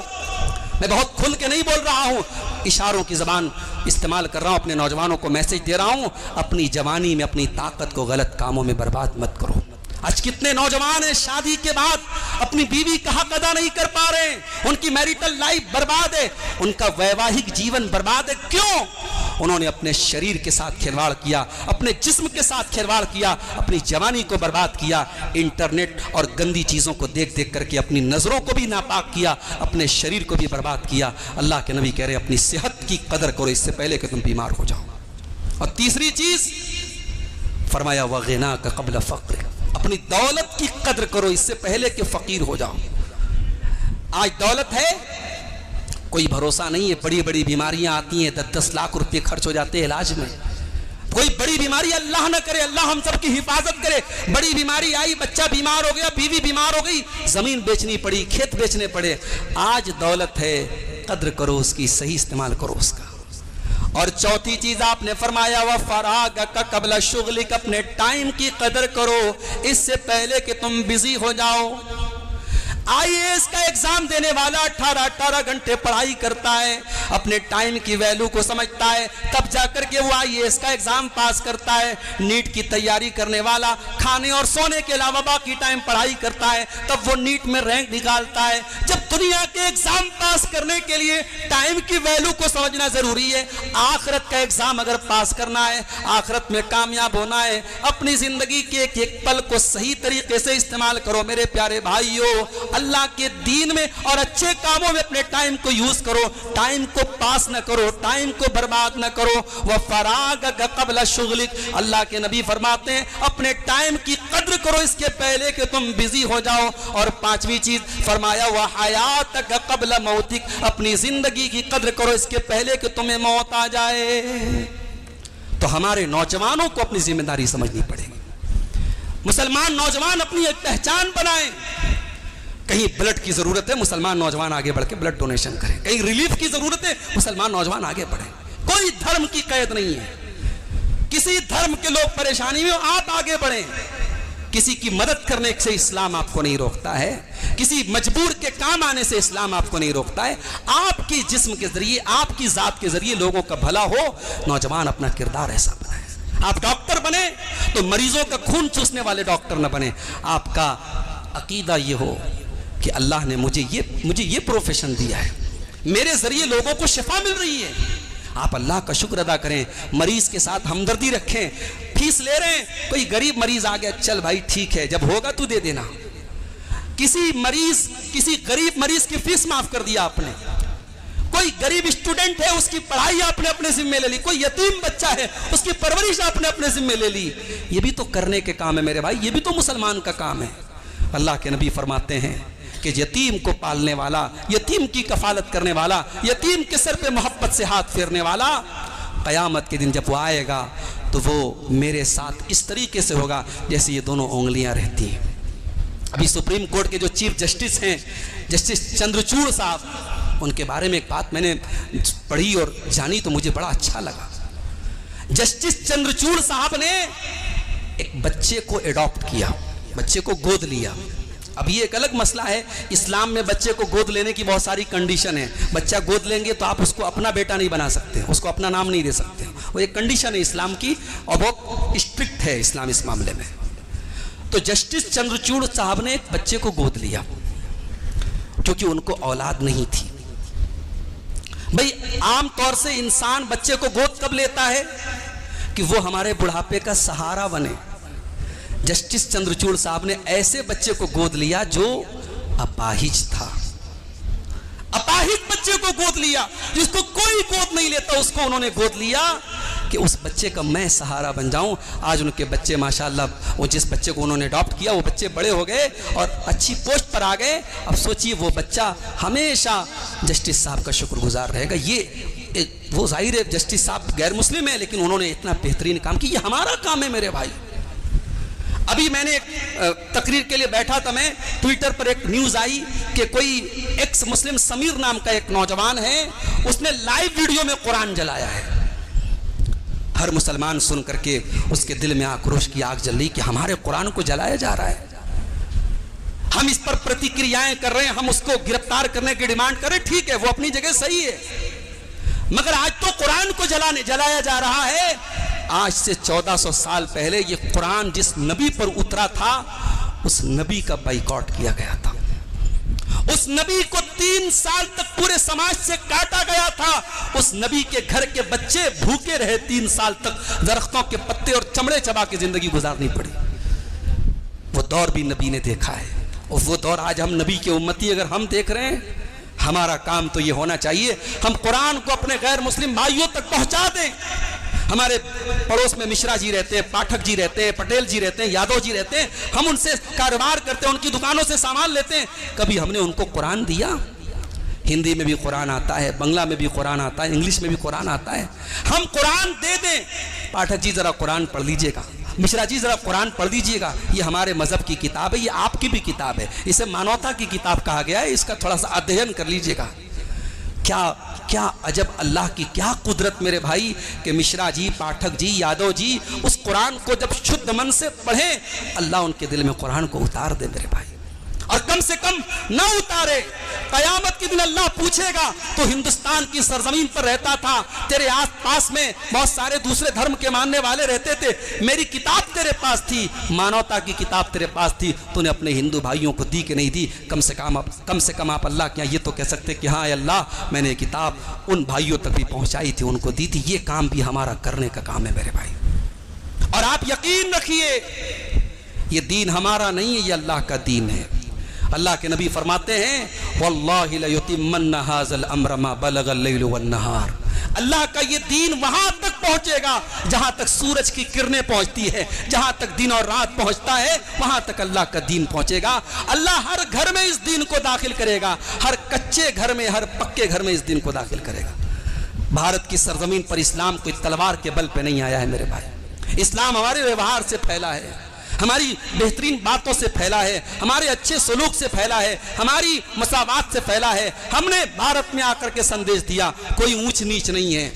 میں بہت کھل کے نہیں بول رہا ہوں، اشاروں کی زبان استعمال کر رہا ہوں، اپنے نوجوانوں کو میسج دے رہا ہوں، اپنی جوانی میں اپنی طاقت کو غلط کاموں میں برباد مت کرو۔ آج کتنے نوجوان ہیں شادی کے بعد اپنی بیوی کا حق ادا نہیں کر پا رہے ہیں، ان کی میریٹل لائف برباد ہے، ان کا ویواہک جیون برباد ہے۔ کیوں؟ انہوں نے اپنے شریر کے ساتھ کھلواڑ کیا، اپنے جسم کے ساتھ کھلواڑ کیا، اپنی جوانی کو برباد کیا، انٹرنیٹ اور گندی چیزوں کو دیکھ دیکھ کر کے اپنی نظروں کو بھی ناپاک کیا، اپنے شریر کو بھی برباد کیا۔ اللہ کے نبی کہہ رہے ہیں اپنی صحت کی قدر کرو اس سے پہلے کہ تم بیمار ہو جاؤ۔ اور تیسری چیز فرمایا وغناک قبل فقر، اپنی دولت کی قدر کرو اس سے پہلے کہ فقیر ہو جاؤ۔ آج دولت ہے، کوئی بھروسہ نہیں ہے، بڑی بڑی بیماریاں آتی ہیں، 10-10 لاکھ روپے خرچ ہو جاتے ہیں علاج میں. کوئی بڑی بیماری اللہ نہ کرے، اللہ ہم سب کی حفاظت کرے، بڑی بیماری آئی، بچہ بیمار ہو گیا، بیوی بیمار ہو گئی، زمین بیچنی پڑی، کھیت بیچنے پڑے. آج دولت ہے، قدر کرو اس کی، صحیح استعمال کرو اس کا. اور چوتھی چیز آپ نے فرمایا وَفَرَاغَكَ قَبْلَ شُغْلِكَ، اپنے ٹائم کی قدر کرو اس سے پہلے کہ تم بزی ہو جاؤ. IAS کا ایگزام دینے والا 18 گھنٹے پڑھائی کرتا ہے، اپنے ٹائم کی ویلیو کو سمجھتا ہے، تب جا کر کے وہ IAS کا ایگزام پاس کرتا ہے. نیٹ کی تیاری کرنے والا کھانے اور سونے کے علاوہ باقی ٹائم پڑھائی کرتا ہے، تب وہ نیٹ میں رینک نکالتا ہے. جب دنیا کے ایگزام پاس کرنے کے لیے ٹائم کی ویلیو کو سمجھنا ضروری ہے، آخرت کا ایگزام اگر پاس کرنا ہے، آخرت میں کامیاب ہونا ہے، اپنی زندگی کے ایک ایک پل کو صحیح طریقے سے استعمال کرو. میرے پیارے بھائیو، اللہ کے دین میں اور اچھے کاموں میں اپنے ٹائم کو یوز کرو، ٹائم کو پاس نہ کرو، ٹائم کو برباد نہ کرو. وَفَرَاغَكَ قَبْلَ شُغْلِكَ، اللہ کے نبی فرماتے ہیں اپنے ٹائم کی قدر کرو اس کے پہلے کہ تم بزی ہو جاؤ. اور پانچویں چیز فرمایا وَحَيَاتَكَ قَبْلَ مَوْتِكَ، اپنی زندگی کی قدر کرو اس کے پہلے کہ تمہیں موت آ جائے. تو ہمارے نوجوانوں کو اپنی ذمہ داری سمجھنی پڑے گی. مسلمان نوجوان اپنی ایک پہچان بنائیں. کہیں بلڈ کی ضرورت ہے، مسلمان نوجوان آگے بڑھ کے بلڈ ڈونیشن کریں. کہیں ریلیف کی ضرورت ہے، مسلمان نوجوان آگے بڑھیں. کوئی دھرم کی قید نہیں ہے. کسی دھرم کے لوگ پریشانی میں آپ آگے بڑھیں. کسی کی مدد کرنے سے اسلام آپ کو نہیں روکتا ہے، کسی مجبور کے کام آنے سے اسلام آپ کو نہیں روکتا ہے. آپ کی جسم کے ذریعے، آپ کی ذات کے ذریعے لوگوں کا بھلا ہو. نوجوان اپنا کردار ایسا بنائیں. آپ ڈاکٹر بنے تو مریضوں کا خون چوسنے والے ڈاکٹر نہ بنے. آپ کا عقیدہ یہ ہو کہ اللہ نے مجھے یہ پروفیشن دیا ہے، میرے ذریعے لوگوں کو شفا مل رہی ہے. آپ اللہ کا شکر ادا کریں، مریض کے ساتھ ہمدردی رکھیں. فیس لے رہے ہیں، کوئی غریب مریض آ گیا، چل بھائی ٹھیک ہے، جب ہوگا تو دے دینا. کسی غریب مریض کی فیس معاف کر دیا آپ نے. کوئی غریب اسٹوڈنٹ ہے، اس کی پڑھائی آپ نے اپنے ذمہ لے لی. کوئی یتیم بچہ ہے، اس کی پرورش آپ نے اپنے ذمہ لے لی. یہ بھی تو کرنے کے کام ہے میرے بھائی، یہ بھی تو مسلمان کا کام ہے. اللہ کے نبی فرماتے ہیں کہ یتیم کو پالنے والا، یتیم کی کفالت کرنے والا، یتیم کے سر پہ محبت سے ہاتھ پھیرنے والا، قیامت کے دن جب وہ آئے گا تو وہ میرے ساتھ اس طریقے سے ہوگا جیسے یہ دونوں انگلیاں رہتی ہیں. ابھی سپریم کورٹ کے جو چیف جسٹس ہیں، جسٹس چندرچوڑ صاحب، ان کے بارے میں ایک بات میں نے پڑھی اور جانی تو مجھے بڑا اچھا لگا. جسٹس چندرچوڑ صاحب نے ایک بچے کو ایڈاپٹ کیا، بچے کو گود لیا. اب یہ ایک الگ مسئلہ ہے، اسلام میں بچے کو گود لینے کی بہت ساری کنڈیشن ہے. بچہ گود لیں گے تو آپ اس کو اپنا بیٹا نہیں بنا سکتے، اس کو اپنا نام نہیں دے سکتے. وہ ایک کنڈیشن ہے اسلام کی اور بہت اسٹرکٹ ہے اسلام اس معاملے میں. تو جسٹس چندرچوڑ صاحب نے ایک بچے کو گود لیا کیونکہ ان کو اولاد نہیں تھی. بھئی عام طور سے انسان بچے کو گود کب لیتا ہے کہ وہ ہمارے بڑھاپے کا سہارا بنے. جسٹس چندرچوڑ صاحب نے ایسے بچے کو گود لیا جو اپاہج تھا. اپاہج بچے کو گود لیا، جس کو کوئی گود نہیں لیتا، اس کو انہوں نے گود لیا کہ اس بچے کا میں سہارا بن جاؤں. آج ان کے بچے ماشاءاللہ، وہ جس بچے کو انہوں نے اڈاپٹ کیا وہ بچے بڑے ہو گئے اور اچھی پوسٹ پر آ گئے. اب سوچئے وہ بچہ ہمیشہ جسٹس صاحب کا شکر گزار رہے گا. یہ وہ ظاہر ہے جسٹس صاحب غیر مسلم ہے، لیکن انہوں نے اتنا بہترین کام کیا. یہ ہمارا کام ہے میرے بھائی. ابھی میں نے ایک تقریر کے لیے بیٹھا تھا، میں ٹویٹر پر ایک نیوز آئی کہ کوئی ایکس مسلم سمیر نام کا ایک نوجوان ہے، اس نے لائیو ویڈیو میں قرآن جلایا ہے. ہر مسلمان سن کر کے اس کے دل میں آکروش کی آگ جل رہی کہ ہمارے قرآن کو جلایا جا رہا ہے. ہم اس پر پرتکریائیں کر رہے ہیں، ہم اس کو گرفتار کرنے کی ڈیمانڈ کر رہے ہیں. ٹھیک ہے، وہ اپنی جگہ صحیح ہے، مگر آج تو قرآن کو جلایا جا رہا ہے. آج سے 1400 سال پہلے یہ قرآن جس نبی پر اترا تھا، اس نبی کا بائیکاٹ کیا گیا تھا. اس نبی کو 3 سال تک پورے سماج سے کاٹا گیا تھا. اس نبی کے گھر کے بچے بھوکے رہے 3 سال تک، درختوں کے پتے اور چمڑے چبا کے زندگی گزارنی پڑی. وہ دور بھی نبی نے دیکھا ہے، اور وہ دور آج ہم نبی کے امتی اگر ہم دیکھ رہے ہیں. ہمارا کام تو یہ ہونا چاہیے ہم قرآن کو اپنے غیر مسلم بھائیوں تک پہنچا دیں. ہمارے پڑوس میں مشرا جی رہتے ہیں، پاٹھک جی رہتے ہیں، پٹیل جی رہتے ہیں، یادو جی رہتے ہیں. ہم ان سے کاروبار کرتے ہیں، ان کی دکانوں سے سامان لیتے ہیں. کبھی ہم نے ان کو قرآن دیا؟ ہندی میں بھی قرآن آتا ہے، بنگلہ میں بھی قرآن آتا ہے، انگلش میں بھی قرآن آتا ہے. ہم قرآن دے دیں. پاٹھک جی ذرا قرآن پڑھ لیجئے گا، مشرا جی ذرا قرآن پڑھ لیجئے گا. یہ ہمارے مذہب کی کتاب ہے، یہ آپ کی بھی کتاب ہے. اسے مانوتا کی کتاب کہا گیا ہے. اس کا تھوڑا سا ادھین کر لیجئے گا. کیا عجب اللہ کی کیا قدرت میرے بھائی کہ مشرا جی، پاٹھک جی، یادو جی اس قرآن کو جب شدھ من سے پڑھیں، اللہ ان کے دل میں قرآن کو اتار دے میرے بھائی. اور کم سے کم نہ اتارے، قیامت کے دن اللہ پوچھے گا تو ہندوستان کی سرزمین پر رہتا تھا، تیرے آس پاس میں بہت سارے دوسرے دھرم کے ماننے والے رہتے تھے، میری کتاب تیرے پاس تھی، مانوتا کی کتاب تیرے پاس تھی، تو نے اپنے ہندو بھائیوں کو دی کہ نہیں دی؟ کم سے کم آپ اللہ کے یہاں یہ تو کہہ سکتے کہ ہاں اے اللہ، میں نے یہ کتاب ان بھائیوں تک بھی پہنچائی تھی، ان کو دی تھی. یہ کام بھی ہمارا کرنے کا کام ہے میرے بھائی. اور آپ یقین رکھیے یہ دین ہمارا نہیں ہے، یہ اللہ کا دین ہے. اللہ کے نبی فرماتے ہیں واللہ لیتمن ھذا الامر ما بلغ اللیل والنہار. اللہ کا یہ دین وہاں تک پہنچے گا جہاں تک سورج کی کرنیں پہنچتی ہے، جہاں تک دن اور رات پہنچتا ہے وہاں تک اللہ کا دین پہنچے گا. اللہ ہر گھر میں اس دین کو داخل کرے گا، ہر کچے گھر میں، ہر پکے گھر میں اس دین کو داخل کرے گا. بھارت کی سرزمین پر اسلام کوئی تلوار کے بل پہ نہیں آیا ہے میرے بھائی. اسلام ہمارے ویوہار سے پھیلا ہے، ہماری بہترین باتوں سے پھیلا ہے، ہمارے اچھے سلوک سے پھیلا ہے، ہماری مساوات سے پھیلا ہے. ہم نے بھارت میں آ کر کے سندیش دیا، کوئی اونچ نیچ نہیں ہے.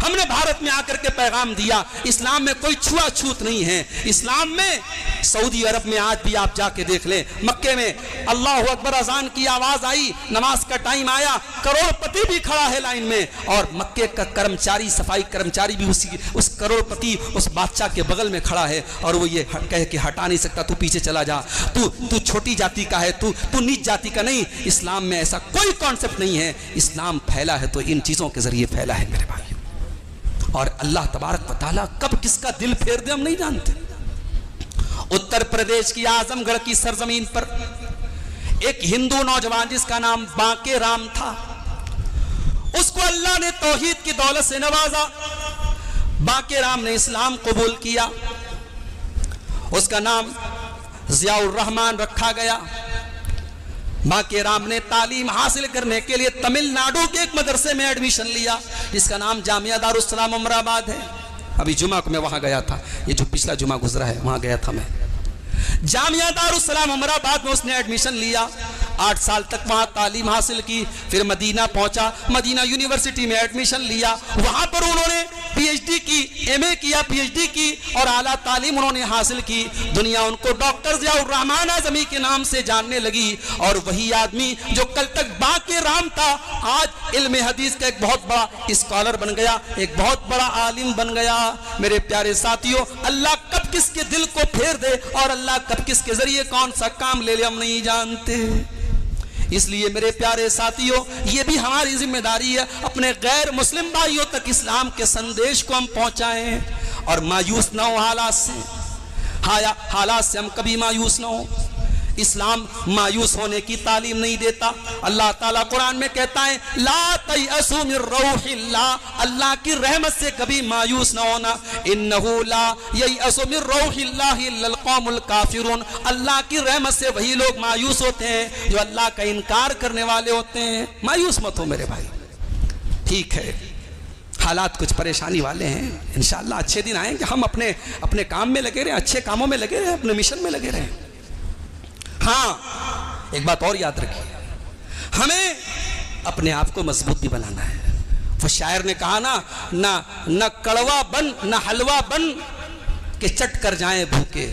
ہم نے بھارت میں آ کر کے پیغام دیا، اسلام میں کوئی چھوا چھوت نہیں ہے. اسلام میں سعودی عرب میں آج بھی آپ جا کے دیکھ لیں، مکے میں اللہ اکبر اذان کی آواز آئی، نماز کا ٹائم آیا، کروڑ پتی بھی کھڑا ہے لائن میں، اور مکے کا کرمچاری، صفائی کرمچاری بھی اس کروڑ پتی اس بادشاہ کے بغل میں کھڑا ہے، اور وہ یہ کہہ کے ہٹا نہیں سکتا تو پیچھے چلا جا، تو چھوٹی جاتی کا ہے، تو نیچ جاتی کا نہیں. اسلام میں ایسا کوئی کانسیپٹ نہیں ہے. اسلام پھیلا ہے تو ان چیزوں کے ذریعے پھیلا ہے میرے بھائی. اور اللہ تبارک و تعالیٰ کب کس کا دل پھیر دے ہم نہیں جانتے. اتر پردیش کی اعظم گڑھ کی سرزمین پر ایک ہندو نوجوان جس کا نام بانکے رام تھا، اس کو اللہ نے توحید کی دولت سے نوازا. بانکے رام نے اسلام قبول کیا، اس کا نام ضیاء الرحمن رکھا گیا. بانکے رام نے تعلیم حاصل کرنے کے لیے تمل ناڈو کے ایک مدرسے میں ایڈمیشن لیا جس کا نام جامعہ دارالسلام عمر آباد ہے. ابھی جمعہ کو میں وہاں گیا تھا، یہ جو پچھلا جمعہ گزرا ہے وہاں گیا تھا میں. جامعہ دارالسلام عمر آباد میں اس نے ایڈمیشن لیا، 8 سال تک وہاں تعلیم حاصل کی. پھر مدینہ پہنچا، مدینہ یونیورسٹی میں ایڈمیشن لیا، وہاں پر انہوں نے پی ایچ ڈی کی، ایم اے کیا، پی ایچ ڈی کی، اور اعلیٰ تعلیم انہوں نے حاصل کی. دنیا ان کو ڈاکٹر ضیاء الرحمن اعظمی کے نام سے جاننے لگی. اور وہی آدمی جو کل تک بانکے رام تھا آج علم حدیث کا ایک بہت بڑا اسکالر بن گیا، ایک بہت بڑا عالم بن گیا. میرے پیارے ساتھیوں، اللہ کب کس کے دل کو پھیر دے اور اللہ کب کس کے ذریعے کون سا کام لے لے ہم نہیں جانتے. اس لیے میرے پیارے ساتھیوں، یہ بھی ہماری ذمہ داری ہے اپنے غیر مسلم بھائیوں تک اسلام کے سندیش کو ہم پہنچائیں، اور مایوس نہ ہو حالات سے ہم کبھی مایوس نہ ہو. اسلام مایوس ہونے کی تعلیم نہیں دیتا. اللہ تعالیٰ قرآن میں کہتا ہے لا تیأسوا من روح اللہ، اللہ کی رحمت سے کبھی مایوس نہ ہونا. انہ لا ییأس من روح اللہ الا القوم الکافرون، اللہ کی رحمت سے وہی لوگ مایوس ہوتے ہیں جو اللہ کا انکار کرنے والے ہوتے ہیں. مایوس مت ہو میرے بھائی. ٹھیک ہے، حالات کچھ پریشانی والے ہیں، انشاءاللہ اچھے دن آئیں گے. ہم اپنے کام میں لگے رہیں، اچھے کاموں میں لگے رہیں، اپنے مشن میں لگے رہیں. ہاں ایک بات اور یاد رکھیے، ہمیں اپنے آپ کو مضبوط بھی بنانا ہے. وہ شاعر نے کہا نا، نہ کڑوا بن نہ حلوا بن کہ چٹ کر جائیں بھوکے،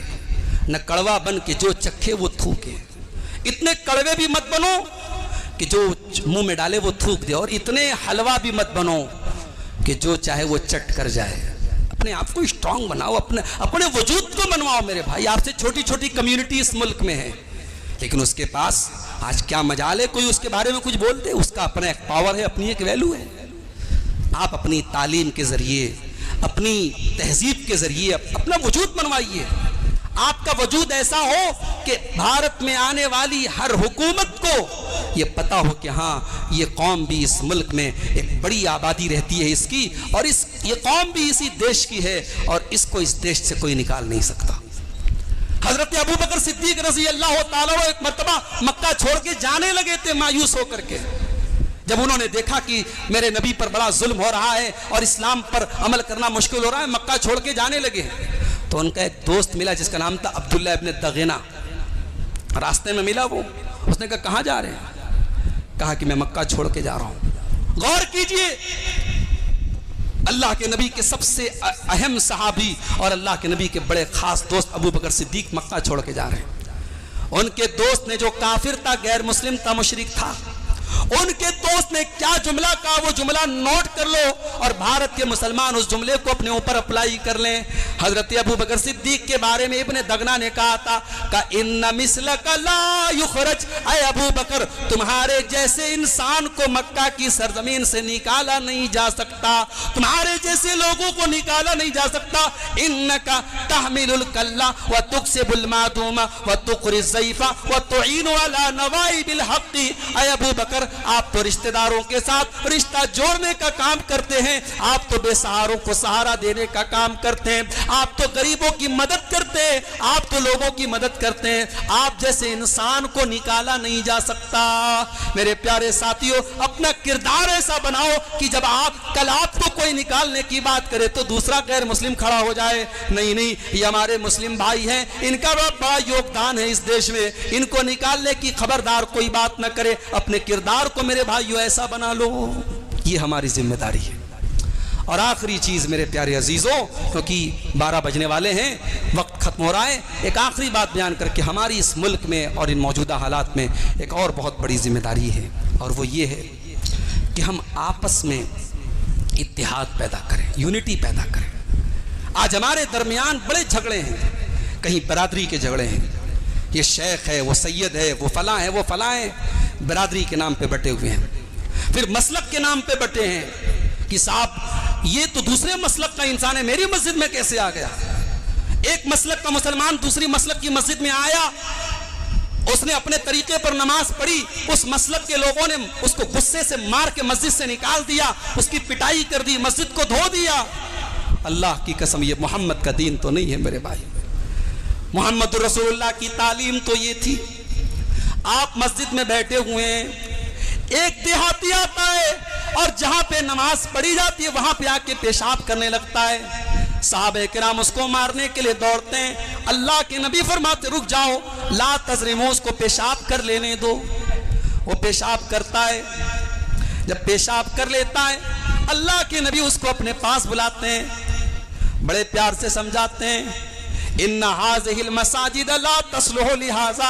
نہ کڑوا بن کہ جو چکھے وہ تھوکے. اتنے کڑوے بھی مت بنو کہ جو منہ میں ڈالے وہ تھوک دے، اور اتنے حلوا بھی مت بنو کہ جو چاہے وہ چٹ کر جائے. اپنے آپ کو اسٹرانگ بناؤ، اپنے وجود کو بنواؤ میرے بھائی. آپ سے چھوٹی چھوٹی کمیونٹی اس ملک میں ہے، لیکن اس کے پاس آج کیا مجال ہے کوئی اس کے بارے میں کچھ بول دے. اس کا اپنا ایک پاور ہے، اپنی ایک ویلو ہے. آپ اپنی تعلیم کے ذریعے، اپنی تہذیب کے ذریعے اپنا وجود بنوائیے. آپ کا وجود ایسا ہو کہ بھارت میں آنے والی ہر حکومت کو یہ پتا ہو کہ ہاں یہ قوم بھی اس ملک میں ایک بڑی آبادی رہتی ہے اس کی، اور یہ قوم بھی اسی دیش کی ہے، اور اس کو اس دیش سے کوئی نکال نہیں سکتا. حضرت ابو بکر صدیق رضی اللہ تعالیٰ ایک مرتبہ مکہ چھوڑ کے جانے لگے تھے مایوس ہو کر کے. جب انہوں نے دیکھا کہ میرے نبی پر بڑا ظلم ہو رہا ہے اور اسلام پر عمل کرنا مشکل ہو رہا ہے، مکہ چھوڑ کے جانے لگے۔ تو ان کا ایک دوست ملا جس کا نام تھا عبداللہ ابن دغینہ، راستے میں ملا وہ، اس نے کہا کہاں جا رہے ہیں؟ کہا کہ میں مکہ چھوڑ کے جا رہا ہوں۔ غور کیجئے، اللہ کے نبی کے سب سے اہم صحابی اور اللہ کے نبی کے بڑے خاص دوست ابو بکر صدیق مکہ چھوڑ کے جا رہے ہیں۔ ان کے دوست نے جو کافر تھا، غیر مسلم تھا، مشرک تھا، ان کے دوست نے کیا جملہ کہا وہ جملہ نوٹ کر لو اور بھارت کے مسلمان اس جملے کو اپنے اوپر اپلائی کر لیں۔ حضرت ابو بکر صدیق کے بارے میں ابن دغنہ نے کہا تھا کہ ان مثلک لا یخرج، اے ابو بکر تمہارے جیسے انسان کو مکہ کی سرزمین سے نکالا نہیں جا سکتا، تمہارے جیسے لوگوں کو نکالا نہیں جا سکتا۔ انک تحمل الکلہ وتکسب المعدوم وتقری الضیف وتعین علی نوائب الحق، اے ابو بکر آپ تو رشتہ داروں کے ساتھ رشتہ جوڑنے کا کام کرتے ہیں، آپ تو بے سہاروں کو سہارا دینے کا کام کرتے ہیں، آپ تو غریبوں کی مدد کرتے ہیں، آپ تو لوگوں کی مدد کرتے ہیں، آپ جیسے انسان کو نکالا نہیں جا سکتا۔ میرے پیارے ساتھیوں، اپنا کردار ایسا بناؤ کہ جب کل آپ کو کوئی نکالنے کی بات کرے تو دوسرا غیر مسلم کھڑا ہو جائے، نہیں یہ ہمارے مسلم بھائی ہیں، ان کا بڑا یوگدان ہے اس دیش میں، ان کو نکالنے کی خبردار کوئی بات نہ کرے۔ اپنے کردار کو میرے بھائیوں ایسا بنا لو، یہ ہماری ذمہ داری ہے۔ اور آخری چیز میرے پیارے عزیزوں، کیونکہ 12 بجنے والے ہیں، وقت ختم ہو رہا ہے، ایک آخری بات بیان کر کے ہماری اس ملک میں اور ان موجودہ حالات میں ایک اور بہت بڑی ذمہ داری ہے، اور وہ یہ ہے کہ ہم آپس میں اتحاد پیدا کریں، یونٹی پیدا کریں۔ آج ہمارے درمیان بڑے جھگڑے ہیں، کہیں برادری کے جھگڑے ہیں، یہ شیخ ہے، وہ سید ہے، وہ فلاں ہے، وہ فلاں ہے، برادری کے نام پہ بٹے ہوئے ہیں۔ پھر مسلک کے نام پہ بٹے ہیں کہ صاحب یہ تو دوسرے مسلک کا انسان ہے، میری مسجد میں کیسے آ گیا؟ ایک مسلک کا مسلمان دوسری مسلک کی مسجد میں آیا، اس نے اپنے طریقے پر نماز پڑھی، اس مسلک کے لوگوں نے اس کو غصے سے مار کے مسجد سے نکال دیا، اس کی پٹائی کر دی، مسجد کو دھو دیا۔ اللہ کی قسم یہ محمد کا دین تو نہیں ہے میرے بھائی۔ محمد رسول اللہ کی تعلیم تو یہ تھی، آپ مسجد میں بیٹھے ہوئے ہیں، ایک دیہاتی آتا ہے اور جہاں پہ نماز پڑھی جاتی ہے وہاں پہ آ کے پیشاب کرنے لگتا ہے، صحابہ کرام اس کو مارنے کے لیے دوڑتے ہیں، اللہ کے نبی فرماتے رک جاؤ، لا تظلموا، اس کو پیشاب کر لینے دو۔ وہ پیشاب کرتا ہے، جب پیشاب کر لیتا ہے اللہ کے نبی اس کو اپنے پاس بلاتے ہیں، بڑے پیار سے سمجھاتے ہیں، ان هذه المساجد لا تصلح لهذا،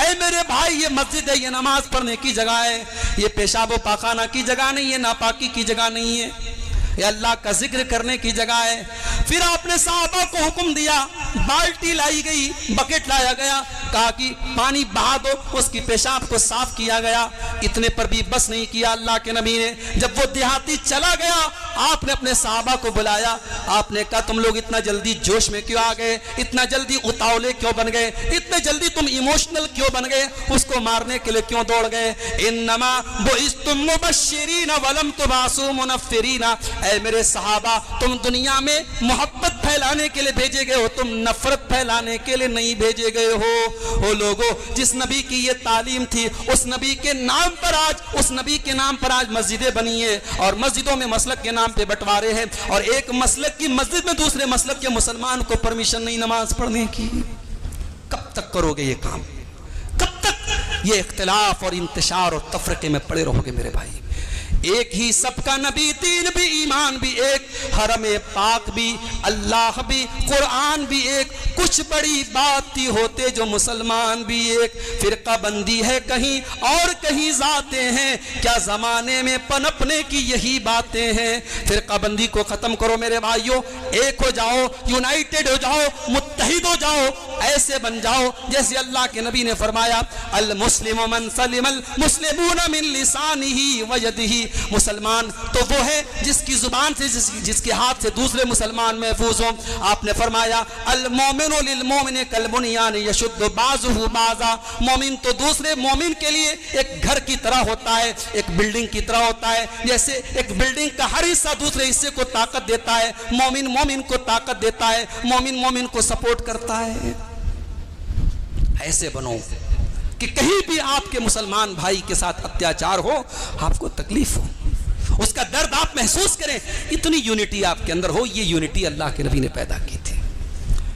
اے میرے بھائی یہ مسجد ہے، یہ نماز پڑھنے کی جگہ ہے، یہ پیشاب و پاخانہ کی جگہ نہیں ہے، ناپاکی کی جگہ نہیں ہے، یہ اللہ کا ذکر کرنے کی جگہ ہے۔ پھر آپ نے صحابہ کو حکم دیا، بالٹی لائی گئی، بکٹ لایا گیا، کہا کہ پانی بہا دو، اس کی پیشاب کو صاف کیا گیا۔ اتنے پر بھی بس نہیں کیا اللہ کے نبی نے، جب وہ دیہاتی چلا گیا آپ نے اپنے صحابہ کو بلایا، آپ نے کہا تم لوگ اتنا جلدی جوش میں کیوں آ گئے، اتنا جلدی اتاولے کیوں بن گئے، اتنے جلدی تم ایموشنل کیوں بن گئے، اس کو مارنے کے لیے کیوں دوڑ گئے؟ انما بعثتم مبشرین ولم تبعثوا منفرین، اے میرے صحابہ تم دنیا میں محبت پھیلانے کے لیے بھیجے گئے ہو، تم نفرت پھیلانے کے لیے نہیں بھیجے گئے ہو۔ وہ لوگوں جس نبی کی یہ تعلیم تھی، اس نبی کے نام پر آج، اس نبی کے نام پر آج مسجدیں بنی ہیں اور مسجدوں میں مسلک کے نام پہ بٹوارے ہیں، اور ایک مسلک کی مسجد میں دوسرے مسلک کے مسلمان کو پرمیشن نہیں نماز پڑھنے کی۔ کب تک کرو گے یہ کام؟ کب تک یہ اختلاف اور انتشار اور تفرقے میں پڑے رہو گے میرے بھائی؟ ایک ہی سب کا نبی، دین بھی، ایمان بھی ایک، حرم پاک بھی، اللہ بھی، قرآن بھی ایک، کچھ بڑی بات تھی ہوتے جو مسلمان بھی ایک۔ فرقہ بندی ہے کہیں اور کہیں ذاتیں ہیں، کیا زمانے میں پنپنے کی یہی باتیں ہیں؟ فرقہ بندی کو ختم کرو میرے بھائیوں، ایک ہو جاؤ، یونائٹڈ ہو جاؤ، متحد ہو جاؤ، ایسے بن جاؤ جیسے اللہ کے نبی نے فرمایا المسلم من سلم المسلمون من لسانہ ویدہ، مسلمان تو وہ ہے جس کی زبان سے، جس کے ہاتھ سے دوسرے مسلمان محفوظ ہوں۔ آپ نے فرمایا المومن للمومن کالبنیان یشد بعضہ بعضا، مومن تو دوسرے مومن کے لیے ایک گھر کی طرح ہوتا ہے، ایک بلڈنگ کی طرح ہوتا ہے، جیسے ایک بلڈنگ کا ہر حصہ دوسرے حصے کو طاقت دیتا ہے، مومن مومن کو طاقت دیتا ہے، مومن مومن کو سپورٹ کرتا ہے۔ ایسے بنو، کہ کہیں بھی آپ کے مسلمان بھائی کے ساتھ اتیاچار ہو، آپ کو تکلیف ہو، اس کا درد آپ محسوس کریں، اتنی یونٹی آپ کے اندر ہو. یہ یونٹی اللہ کے نبی نے پیدا کی تھی.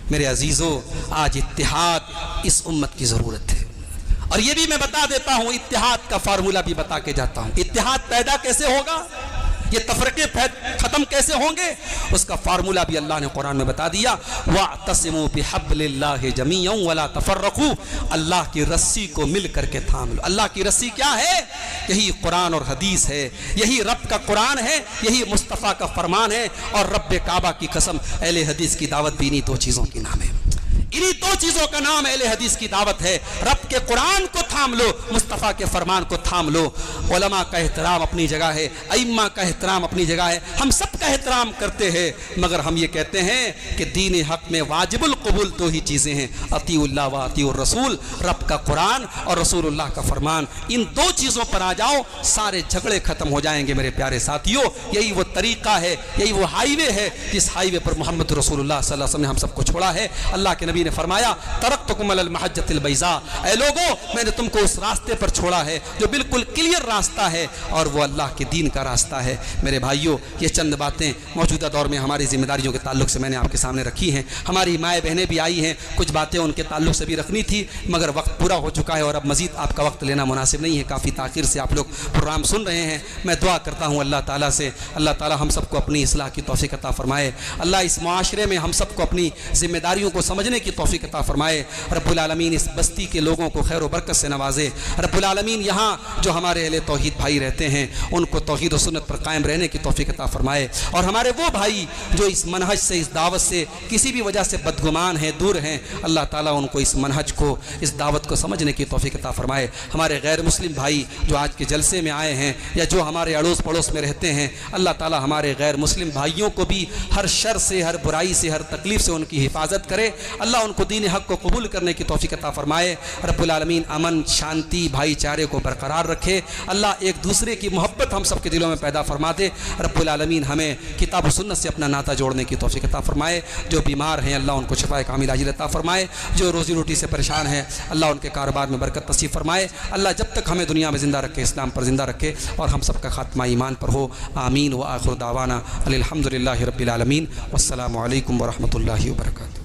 میرے عزیزو، آج اتحاد اس امت کی ضرورت ہے. اور یہ بھی میں بتا دیتا ہوں، اتحاد کا فارمولہ بھی بتا کے جاتا ہوں. اتحاد پیدا کیسے ہوگا، یہ تفرقے ختم کیسے ہوں گے، اس کا فارمولہ بھی اللہ نے قرآن میں بتا دیا. وَاعْتَصِمُوا بِحَبْلِ اللَّهِ جَمِيعًا وَلَا تَفَرَّقُوا. اللہ کی رسی کو مل کر کے تھام لو. اللہ کی رسی کیا ہے؟ یہی قرآن اور حدیث ہے، یہی رب کا قرآن ہے، یہی مصطفیٰ کا فرمان ہے. اور رب کعبہ کی قسم، اہل حدیث کی دعوت بھی انہی دو چیزوں کی نام ہے. انہی دو چیزوں کا نام اہل حدیث کی دعوت ہے. رب کے قرآن کو تھام لو، مصطفیٰ کے فرمان کو تھام لو. علماء کا احترام اپنی جگہ ہے، ائمہ کا احترام اپنی جگہ ہے، ہم سب کا احترام کرتے ہیں، مگر ہم یہ کہتے ہیں کہ دین حق میں واجب القبول دو ہی چیزیں ہیں، اطیعوا اللہ و اطیعوا الرسول. رب کا قرآن اور رسول اللہ کا فرمان، ان دو چیزوں پر آ جاؤ، سارے جھگڑے ختم ہو جائیں گے میرے پیارے ساتھیوں. یہی وہ طریقہ ہے، یہی وہ ہائی وے ہے جس ہائی وے پر محمد رسول اللہ صلی اللہ علیہ وسلم نے ہم سب کو چھوڑا ہے. اللہ کے نبی نے فرمایا ترکتکم علی المحجۃ البیضاء، اے لوگوں میں نے تم کو اس راستے پر چھوڑا ہے جو بالکل کلیئر راستہ ہے، اور وہ اللہ کے دین کا راستہ ہے. میرے بھائیوں، یہ چند باتیں موجودہ دور میں ہماری ذمہ داریوں کے تعلق سے میں نے آپ کے سامنے رکھی ہیں. ہماری مائیں بہنیں بھی آئی ہیں، کچھ باتیں ان کے تعلق سے بھی رکھنی تھی، مگر وقت پورا ہو چکا ہے اور اب مزید آپ کا وقت لینا مناسب نہیں ہے. کافی تاخیر سے آپ لوگ پروگرام سن رہے ہیں. میں دعا کرتا ہوں اللہ تعالیٰ سے، اللہ تعالیٰ ہم سب کو اپنی اصلاح کی توفیق عطا فرمائے. اللہ اس معاشرے میں ہم سب کو اپنی ذمہ داریوں کو سمجھنے کی توفیق عطا فرمائے. رب العالمین اس بستی کے لوگوں کو خیر و برکت سے نوازے. رب العالمین یہاں جو ہمارے اہل توحید بھائی رہتے ہیں ان کو توحید و سنت پر قائم رہنے کی توفیق عطا فرمائے. اور ہمارے وہ بھائی جو اس منہج سے، اس دعوت سے کسی بھی وجہ سے بدگمان ہیں، دور ہیں، اللہ تعالیٰ ان کو اس منہج کو، اس دعوت کو سمجھنے کی توفیق عطا فرمائے. ہمارے غیر مسلم بھائی جو آج کے جلسے میں آئے ہیں یا جو ہمارے اڑوس پڑوس میں رہتے ہیں، اللہ تعالیٰ ہمارے غیر مسلم بھائیوں کو بھی ہر شر سے، ہر برائی سے، ہر تکلیف سے ان کی حفاظت کرے. اللہ ان کو دین حق کو قبول کرنے کی توفیق عطا فرمائے. رب العالمین امن، شانتی، بھائی چارے کو برقرار رکھے. اللہ ایک دوسرے کی محبت ہم سب کے دلوں میں پیدا فرما دے. رب العالمین ہمیں کتاب و سنت سے اپنا ناطہ جوڑنے کی توفیق عطا فرمائے. جو بیمار ہیں اللہ ان کو شفائے کامل عاجل عطا فرمائے. جو روزی روٹی سے پریشان ہیں اللہ ان کے کاروبار میں برکت نصیب فرمائے. اللہ جب تک ہمیں دنیا میں زندہ رکھے، اسلام پر زندہ رکھے اور ہم سب کا خاتمہ ایمان پر ہو. آمین. وآخر دعوانا الحمدللہ رب العالمین. والسلام علیکم ورحمۃ اللہ وبرکاتہ.